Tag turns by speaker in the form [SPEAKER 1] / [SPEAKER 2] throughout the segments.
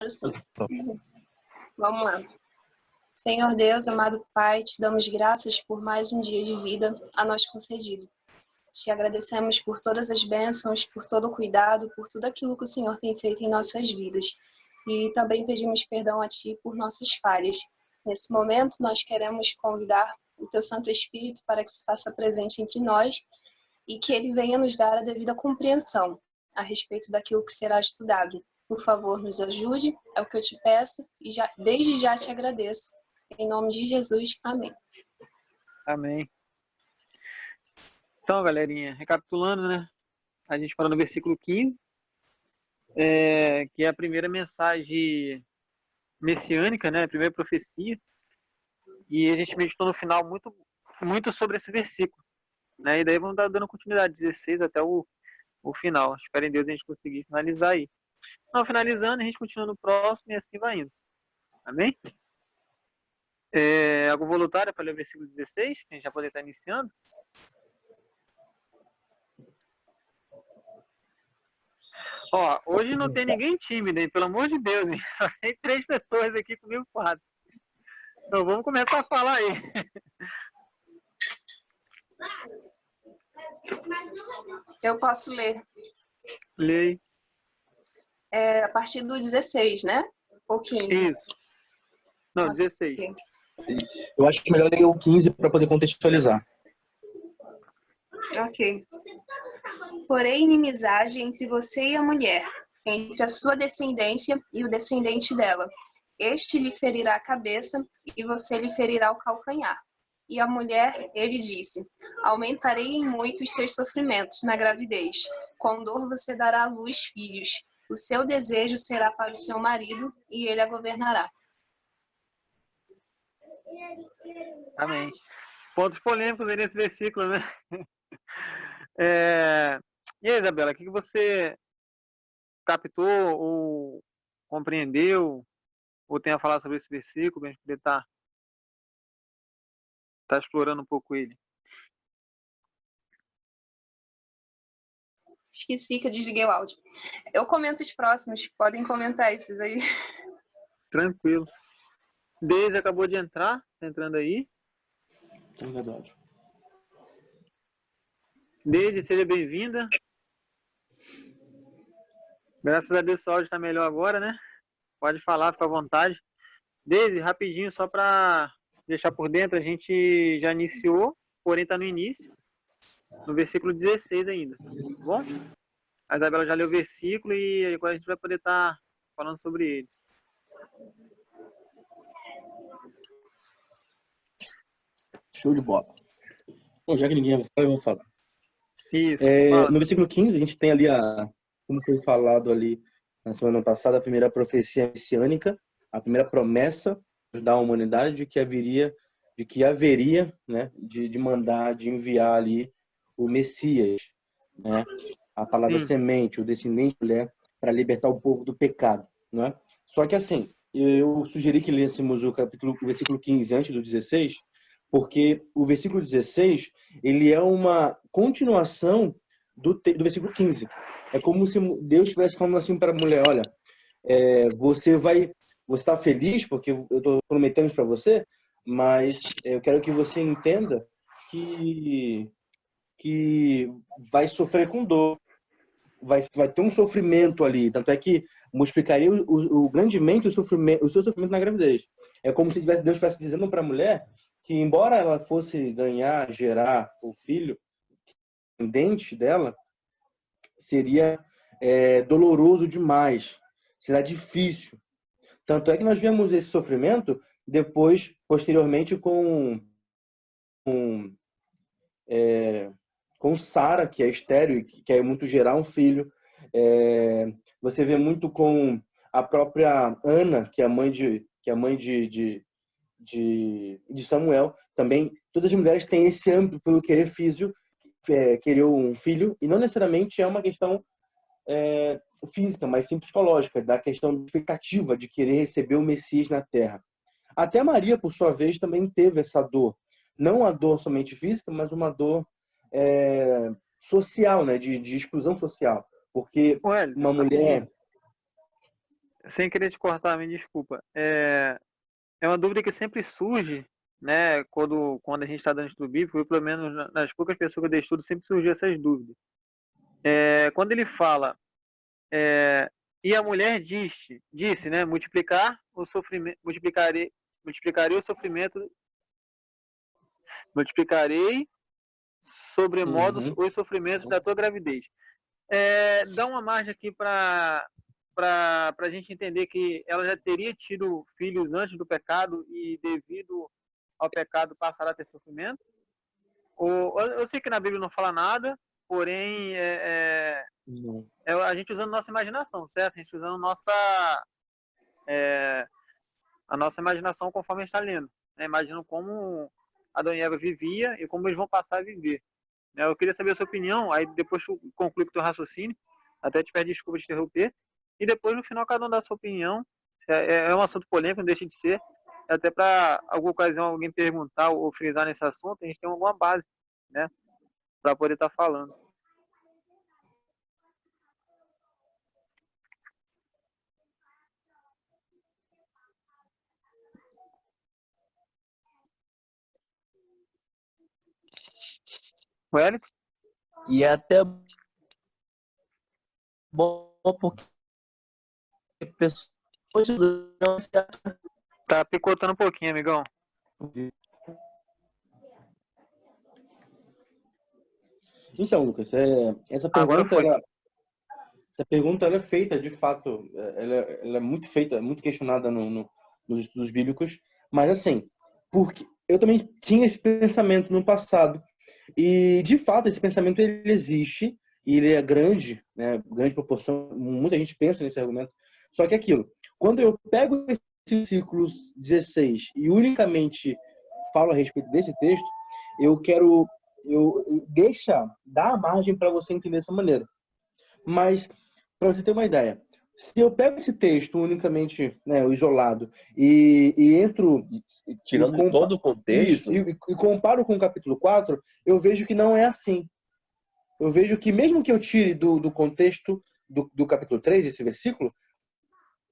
[SPEAKER 1] Assim. Vamos lá. Senhor Deus, amado Pai, te damos graças por mais um dia de vida a nós concedido. Te agradecemos por todas as bênçãos, por todo o cuidado, por tudo aquilo que o Senhor tem feito em nossas vidas. E também pedimos perdão a Ti por nossas falhas. Nesse momento, nós queremos convidar o Teu Santo Espírito para que se faça presente entre nós e que Ele venha nos dar a devida compreensão a respeito daquilo que será estudado. Por favor, nos ajude, é o que eu te peço e desde já te agradeço. Em nome de Jesus, amém.
[SPEAKER 2] Amém. Então, galerinha, recapitulando, né? A gente parou no versículo 15, que é a primeira mensagem messiânica, né? A primeira profecia. E a gente meditou no final muito sobre esse versículo, né? E daí vamos dar dando continuidade, 16 até o final. Espero em Deus a gente conseguir finalizar aí. Então, finalizando, a gente continua no próximo e assim vai indo. Amém? Algo voluntário para ler o versículo 16, que a gente já pode estar iniciando. Ó, hoje não tem ninguém tímido, hein? Pelo amor de Deus, hein? Só tem 3 pessoas aqui comigo, 4. Então vamos começar a falar aí.
[SPEAKER 1] Eu posso ler.
[SPEAKER 2] Leia.
[SPEAKER 1] A partir do 16, né? Ou 15?
[SPEAKER 2] Isso. Não, 16.
[SPEAKER 3] Eu acho que melhor ler o 15 para poder contextualizar.
[SPEAKER 1] Ok. Porém, inimizade entre você e a mulher, entre a sua descendência e o descendente dela. Este lhe ferirá a cabeça e você lhe ferirá o calcanhar. E a mulher, ele disse, aumentarei em muito os seus sofrimentos na gravidez. Com dor você dará à luz filhos. O seu desejo será para o seu marido e ele a governará.
[SPEAKER 2] Amém. Pontos polêmicos aí nesse versículo, né? E aí, Isabela, o que você captou ou compreendeu ou tem a falar sobre esse versículo para a gente poder estar explorando um pouco ele?
[SPEAKER 1] Esqueci que eu desliguei o áudio. Eu comento os próximos, podem comentar esses aí.
[SPEAKER 2] Tranquilo. Deise acabou de entrar, tá entrando aí. Deise, seja bem-vinda. Graças a Deus o áudio está melhor agora, né? Pode falar, fica à vontade. Deise, rapidinho, só para deixar por dentro, a gente já iniciou, porém está no início, no versículo 16 ainda, tá bom? A Isabela já leu o versículo e agora a gente vai poder estar falando sobre ele.
[SPEAKER 3] Show de bola. Bom, já que ninguém vai falar, eu vou falar.
[SPEAKER 2] Isso.
[SPEAKER 3] No versículo 15, a gente tem ali, como foi falado ali na semana passada, a primeira profecia messiânica, a primeira promessa da humanidade de que haveria, né, de mandar, de enviar ali o Messias, né? A palavra semente, o descendente de mulher, para libertar o povo do pecado, né? Só que assim, eu sugeri que lêssemos o versículo 15 antes do 16, porque o versículo 16, ele é uma continuação do versículo 15. É como se Deus estivesse falando assim para a mulher, olha, você está feliz porque eu estou prometendo isso para você, mas eu quero que você entenda que vai sofrer com dor, vai ter um sofrimento ali. Tanto é que multiplicaria grandemente o seu sofrimento na gravidez. É como se Deus estivesse dizendo para a mulher que, embora ela fosse gerar o filho, o dente dela seria doloroso demais, será difícil. Tanto é que nós vemos esse sofrimento depois, posteriormente, com Sara, que é estéril e que quer muito gerar um filho. Você vê muito com a própria Ana, que é a mãe de Samuel. Também todas as mulheres têm esse âmbito pelo querer físico, querer um filho, e não necessariamente é uma questão física, mas sim psicológica, da questão da expectativa de querer receber o Messias na Terra. Até Maria, por sua vez, também teve essa dor. Não a dor somente física, mas uma dor social, né? De exclusão social. Porque uma mulher...
[SPEAKER 2] sem querer te cortar, me desculpa. É uma dúvida que sempre surge, né, quando a gente está dando estudo bíblico, pelo menos nas poucas pessoas que eu dei estudo, sempre surgiu essas dúvidas. Quando ele fala, e a mulher disse, né, multiplicar o sofrimento, multiplicarei o sofrimento, multiplicarei sobremodo
[SPEAKER 3] Uhum.
[SPEAKER 2] os sofrimentos da tua gravidez. Dá uma margem aqui para a gente entender que ela já teria tido filhos antes do pecado e devido ao pecado passará a ter sofrimento? Eu sei que na Bíblia não fala nada, porém
[SPEAKER 3] Não.
[SPEAKER 2] a gente usando nossa imaginação, certo? A gente usando a nossa imaginação conforme a gente está lendo, né? Imaginando como Adão e Eva vivia e como eles vão passar a viver. Eu queria saber a sua opinião, aí depois tu conclui com o teu raciocínio, até te peço desculpa de interromper, e depois no final cada um dá a sua opinião. É um assunto polêmico, não deixa de ser, até para alguma ocasião alguém perguntar ou frisar nesse assunto, a gente tem alguma base, né, para poder estar falando. Wellington?
[SPEAKER 4] E é até bom porque pessoas não se
[SPEAKER 2] Tá picotando um pouquinho, amigão.
[SPEAKER 3] Então, Lucas, essa
[SPEAKER 2] Agora
[SPEAKER 3] pergunta,
[SPEAKER 2] foi.
[SPEAKER 3] ela é feita, de fato, ela é muito feita, muito questionada nos estudos bíblicos, mas assim, porque eu também tinha esse pensamento no passado, e de fato esse pensamento ele existe, e ele é grande, né, grande proporção, muita gente pensa nesse argumento, só que é aquilo, quando eu pego esse versículo 16 e unicamente falo a respeito desse texto, eu quero, dar a margem para você entender dessa maneira. Mas, para você ter uma ideia, se eu pego esse texto unicamente, né, o isolado, e entro
[SPEAKER 4] tirando todo o contexto.
[SPEAKER 3] e comparo com o capítulo 4, eu vejo que não é assim. Eu vejo que mesmo que eu tire do contexto do capítulo 3, esse versículo,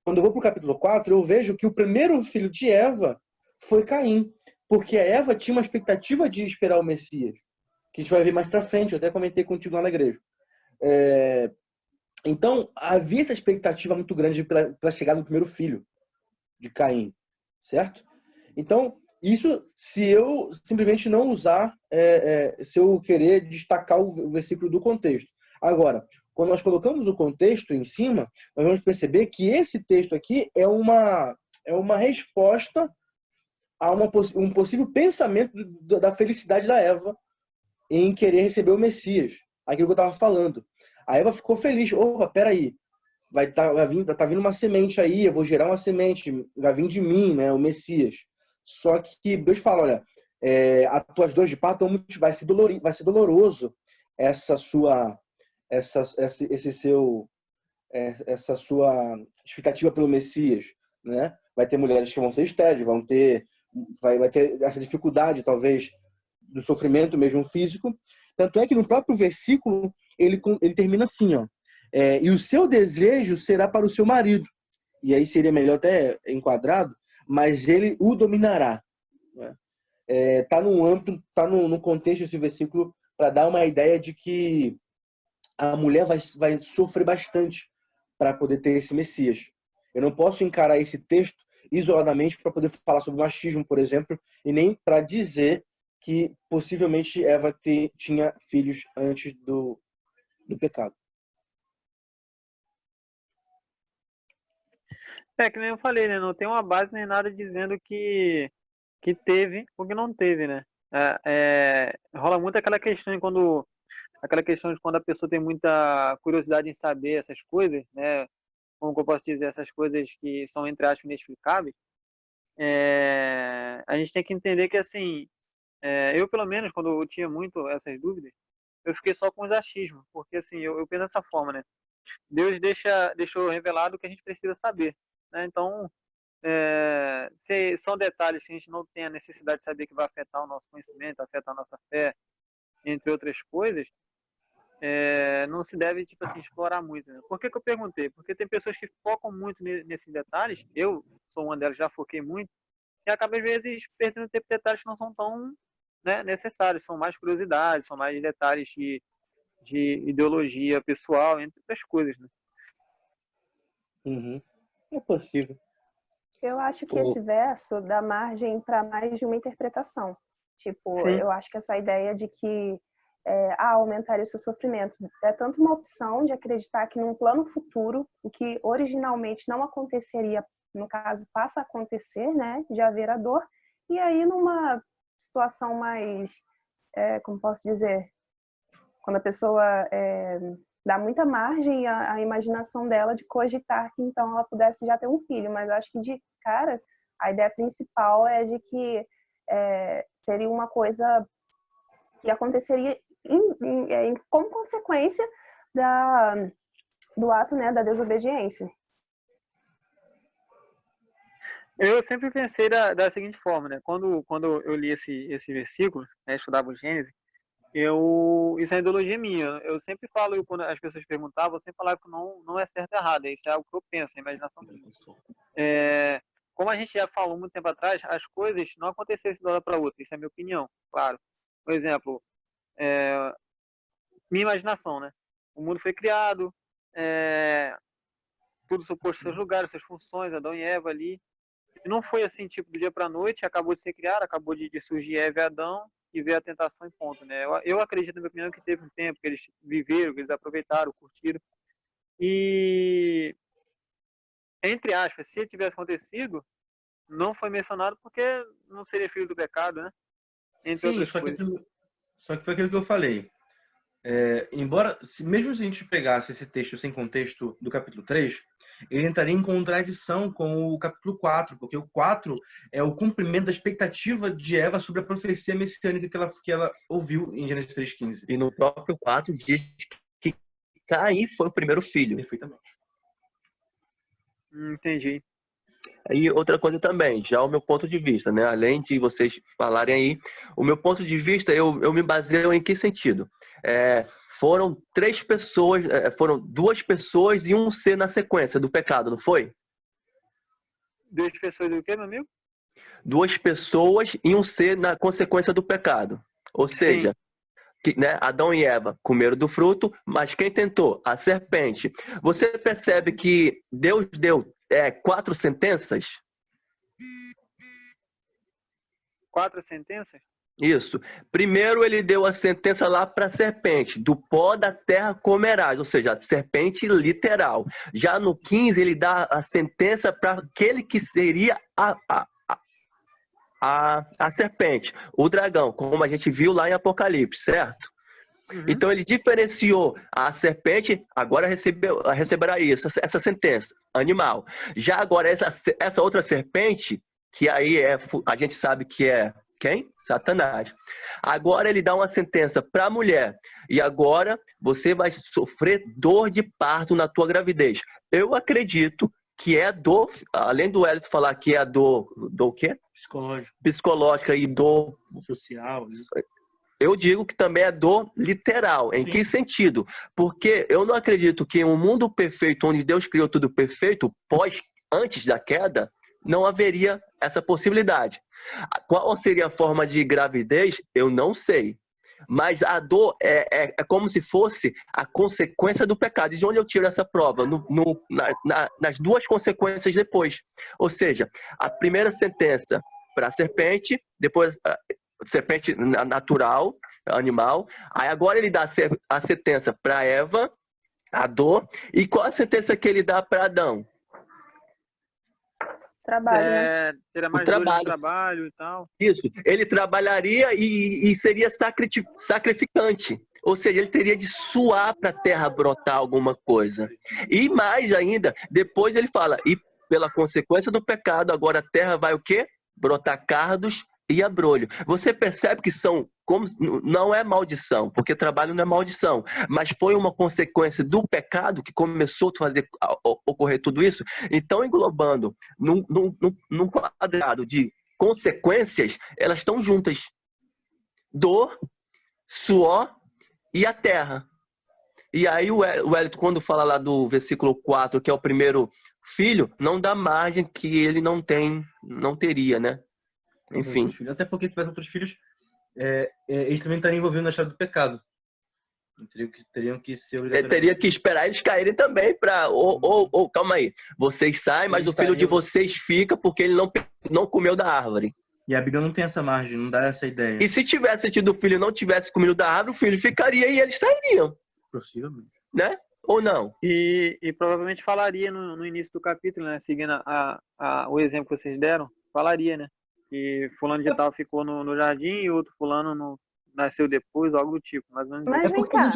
[SPEAKER 3] quando eu vou para o capítulo 4, eu vejo que o primeiro filho de Eva foi Caim, porque a Eva tinha uma expectativa de esperar o Messias, que a gente vai ver mais para frente, eu até comentei contigo lá na igreja. Então, havia essa expectativa muito grande pela chegada do primeiro filho de Caim, certo? Então, isso se eu simplesmente não usar, se eu querer destacar o versículo do contexto. Agora, quando nós colocamos o contexto em cima, nós vamos perceber que esse texto aqui é uma resposta a um possível pensamento da felicidade da Eva em querer receber o Messias. Aquilo que eu estava falando. A Eva ficou feliz. Opa, peraí. Tá vindo uma semente aí, eu vou gerar uma semente, vai vir de mim, né, o Messias. Só que Deus fala, olha, as tuas dores de parto vai ser doloroso essa sua expectativa pelo Messias, né? Vai ter mulheres que vão ter estéril, vai ter essa dificuldade, talvez, do sofrimento mesmo físico. Tanto é que no próprio versículo ele termina assim, ó. E o seu desejo será para o seu marido. E aí seria melhor até enquadrado, mas ele o dominará. Né? Tá no âmbito, tá no contexto desse versículo para dar uma ideia de que a mulher vai sofrer bastante para poder ter esse Messias. Eu não posso encarar esse texto isoladamente para poder falar sobre machismo, por exemplo, e nem para dizer que possivelmente Eva tinha filhos antes do pecado.
[SPEAKER 2] Que nem eu falei, né? Não tem uma base nem nada dizendo que teve ou que não teve, né? Rola muito aquela questão de quando a pessoa tem muita curiosidade em saber essas coisas, né? Como que eu posso dizer, essas coisas que são, entre aspas, inexplicáveis. A gente tem que entender que, assim, eu, pelo menos, quando eu tinha muito essas dúvidas, eu fiquei só com os achismos, porque, assim, eu penso dessa forma, né? Deus deixou revelado o que a gente precisa saber, né? Então, se são detalhes que a gente não tem a necessidade de saber que vai afetar o nosso conhecimento, afetar a nossa fé, entre outras coisas, não se deve, tipo assim, explorar muito, né? Por que que eu perguntei? Porque tem pessoas que focam muito nesses detalhes. Eu sou uma delas, já foquei muito, e acaba, às vezes, perdendo tempo em detalhes que não são tão, né, necessários. São mais curiosidades, são mais detalhes de ideologia pessoal, entre outras coisas, né?
[SPEAKER 3] Uhum. É possível.
[SPEAKER 1] Eu acho que esse verso dá margem para mais de uma interpretação. Tipo,
[SPEAKER 2] Sim.
[SPEAKER 1] eu acho que essa ideia de que aumentaria o seu sofrimento é tanto uma opção de acreditar que num plano futuro, o que originalmente não aconteceria, no caso, passa a acontecer, né, de haver a dor, e aí numa situação mais, como posso dizer, quando a pessoa dá muita margem à imaginação dela de cogitar que então ela pudesse já ter um filho, mas eu acho que de cara a ideia principal é de que seria uma coisa que aconteceria como consequência do ato, né, da desobediência.
[SPEAKER 2] Eu sempre pensei da seguinte forma, né? Quando eu li esse versículo, né, estudava o Gênesis, isso é uma ideologia minha. Eu sempre falo, quando as pessoas perguntavam, eu sempre falava que não é certo ou errado. Isso é algo que eu penso, é a imaginação minha. Como a gente já falou muito tempo atrás, as coisas não aconteceram de uma hora para outra. Isso é a minha opinião, claro. Por exemplo, minha imaginação, né? O mundo foi criado, tudo suposto seus lugares, suas funções, Adão e Eva ali. E não foi assim, tipo, do dia para a noite, acabou de ser criado, acabou de surgir Eva e Adão, e veio a tentação e ponto, né? Eu acredito, na minha opinião, que teve um tempo que eles viveram, que eles aproveitaram, curtiram. E, entre aspas, se tivesse acontecido, não foi mencionado porque não seria filho do pecado, né? Entre
[SPEAKER 3] Sim,
[SPEAKER 2] outras coisas.
[SPEAKER 3] só que foi aquilo que eu falei. Embora, mesmo se a gente pegasse esse texto sem contexto do capítulo 3, ele entraria em contradição com o capítulo 4, porque o 4 é o cumprimento da expectativa de Eva sobre a profecia messiânica que ela ouviu em Gênesis 3,15.
[SPEAKER 4] E no próprio 4 diz que Caim foi o primeiro filho.
[SPEAKER 3] Perfeitamente.
[SPEAKER 2] Entendi.
[SPEAKER 4] E outra coisa também, já o meu ponto de vista, né? Além de vocês falarem aí, o meu ponto de vista, eu me baseio em que sentido? Foram 3 pessoas, foram 2 pessoas e um ser na sequência do pecado, não foi?
[SPEAKER 2] 2 pessoas do quê, meu amigo?
[SPEAKER 4] 2 pessoas e um ser na consequência do pecado. Ou seja, né, Adão e Eva comeram do fruto, mas quem tentou? A serpente. Você percebe que Deus deu 4 sentenças?
[SPEAKER 2] 4 sentenças?
[SPEAKER 4] Isso. Primeiro ele deu a sentença lá para a serpente, do pó da terra comerás, ou seja, a serpente literal. Já no 15 ele dá a sentença para aquele que seria a serpente, o dragão, como a gente viu lá em Apocalipse, certo?
[SPEAKER 2] Uhum.
[SPEAKER 4] Então ele diferenciou a serpente, agora receberá isso, essa sentença, animal. Já agora essa outra serpente, que aí a gente sabe que é quem? Satanás. Agora ele dá uma sentença para a mulher. E agora você vai sofrer dor de parto na tua gravidez. Eu acredito que é dor, além do Hélio falar que é a dor o quê? Psicológica e dor
[SPEAKER 3] social, né?
[SPEAKER 4] Eu digo que também é dor literal. Em que sentido? Porque eu não acredito que em um mundo perfeito, onde Deus criou tudo perfeito, antes da queda, não haveria essa possibilidade. Qual seria a forma de gravidez? Eu não sei. Mas a dor é como se fosse a consequência do pecado. E de onde eu tiro essa prova? Nas 2 consequências depois. Ou seja, a primeira sentença para a serpente, depois serpente natural, animal. Aí agora ele dá a sentença para Eva, a dor. E qual a sentença que ele dá para Adão?
[SPEAKER 1] Trabalho, né?
[SPEAKER 2] Terá mais dor no trabalho e tal.
[SPEAKER 4] Isso. Ele trabalharia e seria sacrificante. Ou seja, ele teria de suar para a terra brotar alguma coisa. E mais ainda, depois ele fala, e pela consequência do pecado, agora a terra vai o quê? Brotar cardos e abrolho. Você percebe que não é maldição, porque trabalho não é maldição, mas foi uma consequência do pecado que começou a fazer ocorrer tudo isso. Então, englobando num quadrado de consequências, elas estão juntas. Dor, suor e a terra. E aí o Wellington, quando fala lá do versículo 4, que é o primeiro filho, não dá margem que ele não teria, né? Enfim.
[SPEAKER 3] Até porque se tivesse outros filhos, eles também estariam envolvidos na história do pecado. Teriam que ser obrigatoriamente.
[SPEAKER 4] Teria que esperar eles caírem também para... calma aí. Vocês saem, mas o filho de vocês fica porque ele não comeu da árvore.
[SPEAKER 3] E a Bíblia não tem essa margem, não dá essa ideia.
[SPEAKER 4] E se tivesse tido o filho e não tivesse comido da árvore, o filho ficaria e eles sairiam.
[SPEAKER 3] Possivelmente.
[SPEAKER 4] Né? Ou não?
[SPEAKER 2] E provavelmente falaria no início do capítulo, né? Seguindo o exemplo que vocês deram, falaria, né? Que fulano de tal ficou no jardim e outro fulano nasceu depois, algo do tipo. Mas
[SPEAKER 3] porque a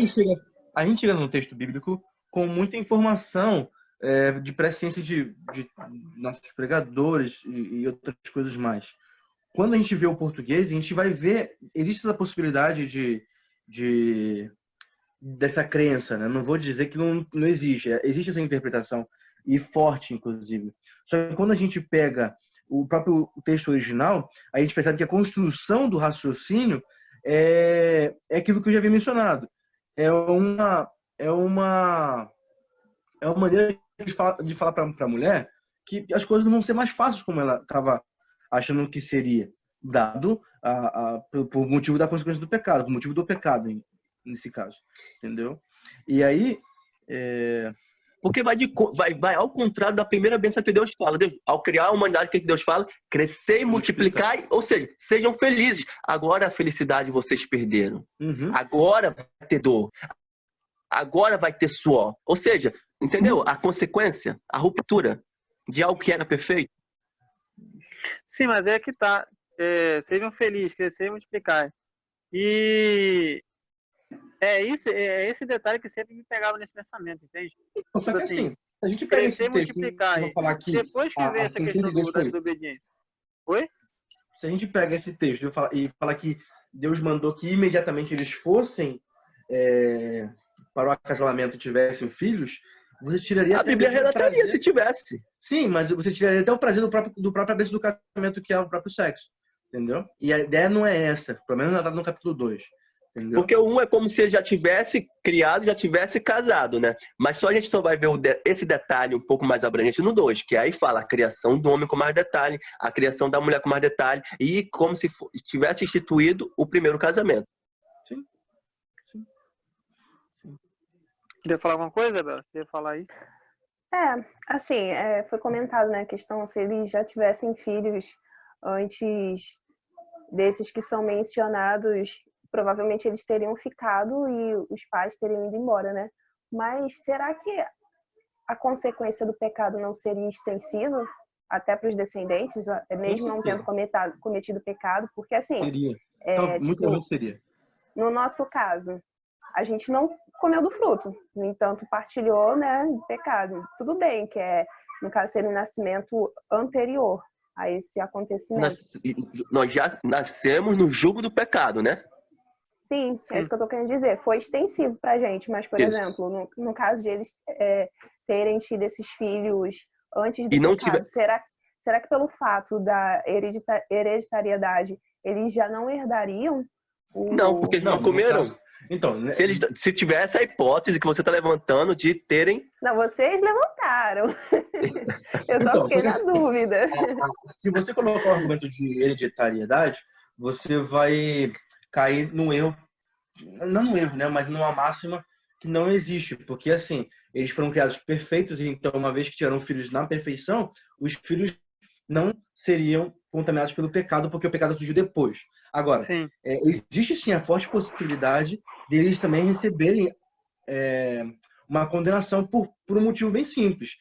[SPEAKER 3] gente chega no texto bíblico com muita informação de presciência de nossos pregadores e outras coisas mais. Quando a gente vê o português, a gente vai ver, existe essa possibilidade dessa crença, né? Não vou dizer que não existe. Existe essa interpretação, e forte, inclusive. Só que quando a gente pega o próprio texto original, a gente percebe que a construção do raciocínio é aquilo que eu já havia mencionado. É uma maneira de falar para a mulher que as coisas não vão ser mais fáceis como ela estava achando que seria, dado por motivo da consequência do pecado, por motivo do pecado, nesse caso. Entendeu? E aí...
[SPEAKER 4] Porque vai ao contrário da primeira bênção que Deus fala. Ao criar a humanidade, o que Deus fala? Crescer e multiplicar, ou seja, sejam felizes. Agora a felicidade vocês perderam.
[SPEAKER 3] Uhum.
[SPEAKER 4] Agora vai ter dor. Agora vai ter suor. Ou seja, entendeu? A consequência, a ruptura de algo que era perfeito.
[SPEAKER 2] Sim, mas é que tá. Sejam felizes, crescer e multiplicar. E é esse detalhe que sempre me pegava nesse pensamento, entende?
[SPEAKER 3] Só que assim, a gente pega esse texto,
[SPEAKER 2] multiplicar,
[SPEAKER 3] vou falar aqui,
[SPEAKER 2] depois que vem essa questão da desobediência. Oi?
[SPEAKER 3] Se a gente pega esse texto e fala que Deus mandou que imediatamente eles fossem para o acasalamento e tivessem filhos, você tiraria...
[SPEAKER 4] A Bíblia relataria se tivesse.
[SPEAKER 3] Sim, mas você tiraria até o prazer do próprio bênção do casamento, que é o próprio sexo. Entendeu? E a ideia não é essa, pelo menos não está no capítulo 2. Entendeu?
[SPEAKER 4] Porque um é como se ele já tivesse criado, já tivesse casado, né? Mas a gente só vai ver esse detalhe um pouco mais abrangente no 2, que aí fala a criação do homem com mais detalhe, a criação da mulher com mais detalhe, e como se tivesse instituído o primeiro casamento.
[SPEAKER 3] Sim.
[SPEAKER 2] Queria falar alguma coisa, Bela? Você ia falar aí?
[SPEAKER 1] Assim, foi comentado, né, a questão se eles já tivessem filhos antes desses que são mencionados, provavelmente eles teriam ficado e os pais teriam ido embora, né? Mas será que a consequência do pecado não seria extensiva até para os descendentes, mesmo não tendo cometido pecado? Porque assim,
[SPEAKER 3] seria. Muito seria.
[SPEAKER 1] No nosso caso, a gente não comeu do fruto, no entanto, partilhou, né, do pecado. Tudo bem, que no caso, seria um nascimento anterior a esse acontecimento.
[SPEAKER 4] Nós já nascemos no jugo do pecado, né?
[SPEAKER 1] Sim, é isso que eu tô querendo dizer. Foi extensivo pra gente, mas, por exemplo, no caso de eles terem tido esses filhos antes do pecado, será que pelo fato da hereditariedade eles já não herdariam?
[SPEAKER 4] Não, porque eles não comeram.
[SPEAKER 3] Então,
[SPEAKER 4] se tivesse a hipótese que você está levantando de terem...
[SPEAKER 1] Não, vocês levantaram. Eu só fiquei na dúvida.
[SPEAKER 3] Se você colocar o argumento de hereditariedade, você vai cair num erro, não num erro, né, mas numa máxima que não existe, porque assim, eles foram criados perfeitos, então uma vez que tiveram filhos na perfeição, os filhos não seriam contaminados pelo pecado, porque o pecado surgiu depois. Agora, existe sim a forte possibilidade deles também receberem uma condenação por um motivo bem simples.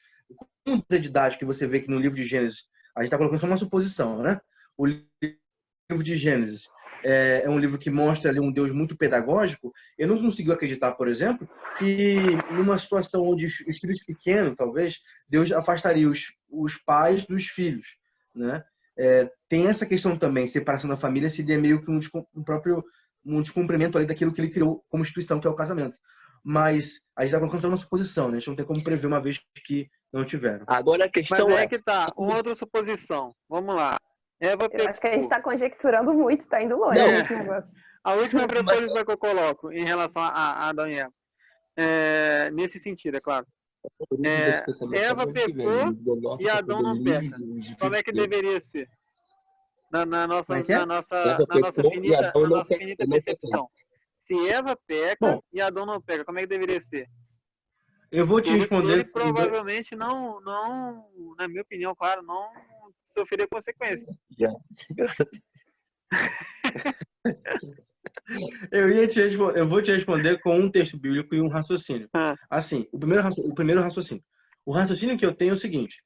[SPEAKER 3] Com a idade que você vê que no livro de Gênesis, a gente está colocando só uma suposição, né? O livro de Gênesis é um livro que mostra ali um Deus muito pedagógico. Eu não consigo acreditar, por exemplo, que numa situação onde os filhos pequenos, talvez, Deus afastaria os pais dos filhos, né? Tem essa questão também, separação da família seria meio que um descumprimento ali daquilo que ele criou como instituição, que é o casamento. Mas a gente está colocando só uma suposição, né? A gente não tem como prever uma vez que não tiveram.
[SPEAKER 4] Agora a questão
[SPEAKER 2] Mas que tá, uma outra suposição. Vamos lá.
[SPEAKER 1] Eu acho que a gente está conjecturando muito, está indo longe esse negócio.
[SPEAKER 2] A última proposição que eu coloco em relação a Adão e Eva. nesse sentido, é claro. Eva pecou e Adão não peca. Como é que deveria ser? Na nossa finita percepção. Se Eva peca e Adão não peca, como é que deveria ser?
[SPEAKER 3] Eu vou te responder.
[SPEAKER 2] Ele provavelmente não, na minha opinião, claro, não sofreria consequências.
[SPEAKER 3] Eu vou te responder com um texto bíblico e um raciocínio. Assim, o primeiro raciocínio. O raciocínio que eu tenho é o seguinte: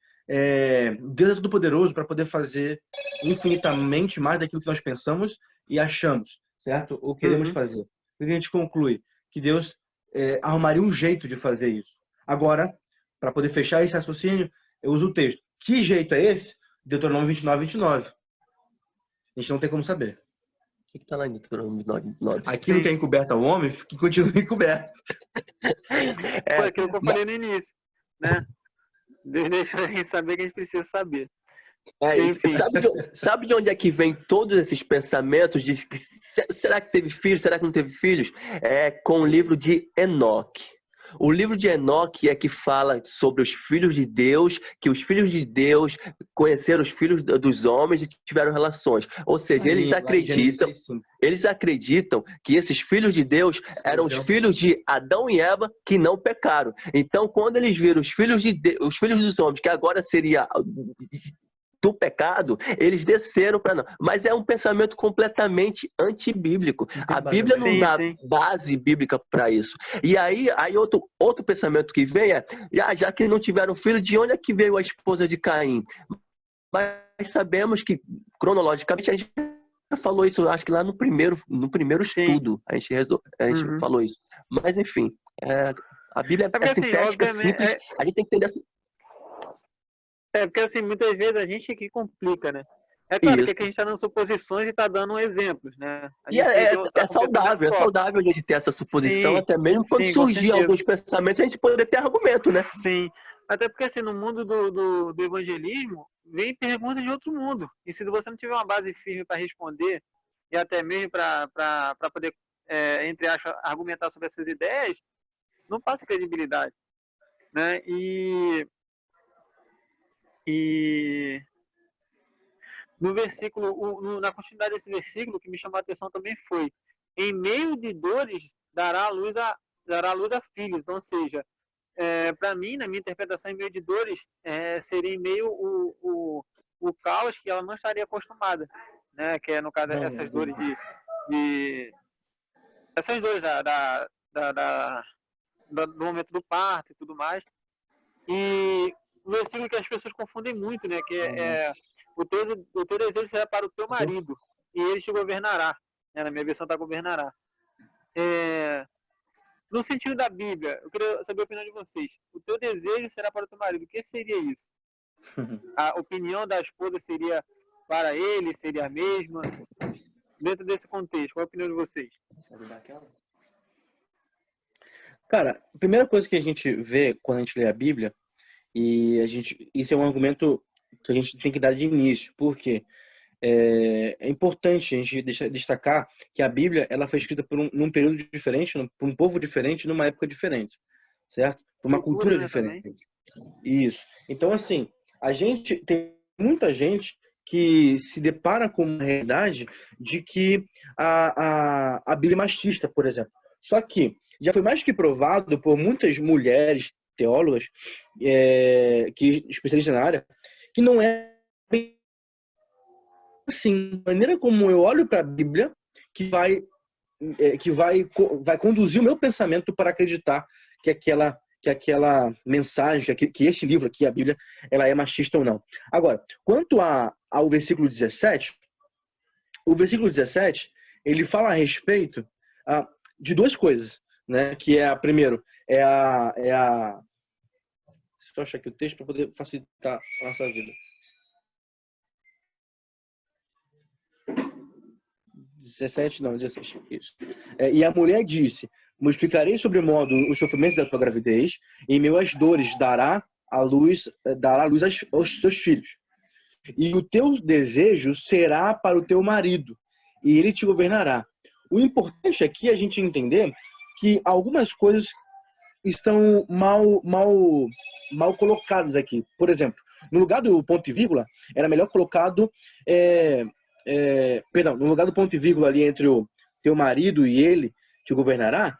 [SPEAKER 3] Deus é todo poderoso para poder fazer infinitamente mais daquilo que nós pensamos e achamos, certo? Ou queremos fazer. A gente conclui que Deus arrumaria um jeito de fazer isso. Agora, para poder fechar esse raciocínio, eu uso o texto. Que jeito é esse? Deuteronômio 29:29. A gente não tem como saber.
[SPEAKER 4] O que está lá em Deuteronômio 29?
[SPEAKER 3] Aquilo que é encoberto ao homem, que continua encoberto.
[SPEAKER 2] Foi aquilo que eu falei no início, né? Deus deixa a gente saber que a gente precisa saber.
[SPEAKER 4] Sabe de onde é que vem todos esses pensamentos de será que teve filhos, será que não teve filhos? É com o livro de Enoque. O livro de Enoque é que fala sobre os filhos de Deus, que os filhos de Deus conheceram os filhos dos homens e tiveram relações. Ou seja, eles acreditam que esses filhos de Deus eram os filhos de Adão e Eva que não pecaram. Então, quando eles viram os filhos dos homens, que agora seria do pecado, eles desceram para não. Mas é um pensamento completamente antibíblico. A Bíblia não dá base bíblica para isso. E aí outro pensamento que vem já que não tiveram filho, de onde é que veio a esposa de Caim? Mas sabemos que, cronologicamente, a gente já falou isso, acho que lá no primeiro estudo, a gente falou isso. Mas, enfim, a Bíblia é sintética, simples, a gente tem que entender assim.
[SPEAKER 2] Porque assim, muitas vezes a gente aqui complica, né? É claro que aqui a gente está dando suposições e está dando exemplos, né?
[SPEAKER 4] E é saudável a gente ter essa suposição, até mesmo quando surgir alguns pensamentos, a gente poder ter argumento, né?
[SPEAKER 2] Sim, até porque assim, no mundo do evangelismo, vem perguntas de outro mundo. E se você não tiver uma base firme para responder, e até mesmo para poder, entre aspas, argumentar sobre essas ideias, não passa credibilidade, né? E no versículo, na continuidade desse versículo, o que me chamou a atenção também foi: em meio de dores dará a luz a filhos. Então, ou seja, para mim, na minha interpretação, em meio de dores seria em meio o caos que ela não estaria acostumada, né? Que é, no caso, essas dores essas dores do momento do parto e tudo mais. E o versículo que as pessoas confundem muito, né? Que o teu desejo será para o teu marido e ele te governará. Na minha versão está governará. No sentido da Bíblia, eu queria saber a opinião de vocês. O teu desejo será para o teu marido. O que seria isso? A opinião da esposa seria para ele? Seria a mesma? Dentro desse contexto, qual a opinião de vocês?
[SPEAKER 3] Cara, a primeira coisa que a gente vê quando a gente lê a Bíblia, isso é um argumento que a gente tem que dar de início, porque é importante a gente destacar que a Bíblia ela foi escrita num período diferente, por um povo diferente, numa época diferente, certo? Por uma cultura diferente. Isso. Então, assim, tem muita gente que se depara com uma realidade de que a Bíblia é machista, por exemplo. Só que já foi mais que provado por muitas mulheres teólogas, que especialistas na área, que não é bem assim. A maneira como eu olho para a Bíblia que vai conduzir o meu pensamento para acreditar que aquela mensagem, que esse livro aqui, a Bíblia, ela é machista ou não. Agora, quanto ao versículo 17, o versículo 17, ele fala a respeito de duas coisas, né? Que primeiro, deixa eu achar aqui o texto para poder facilitar a nossa vida. 16, isso. E a mulher disse: multiplicarei sobremodo os sofrimentos da tua gravidez, e em meio às dores dará luz aos teus filhos. E o teu desejo será para o teu marido, e ele te governará. O importante aqui é a gente entender que algumas coisas estão mal colocadas aqui. Por exemplo, no lugar do ponto e vírgula, era melhor colocado... perdão, no lugar do ponto e vírgula ali entre o teu marido e ele te governará,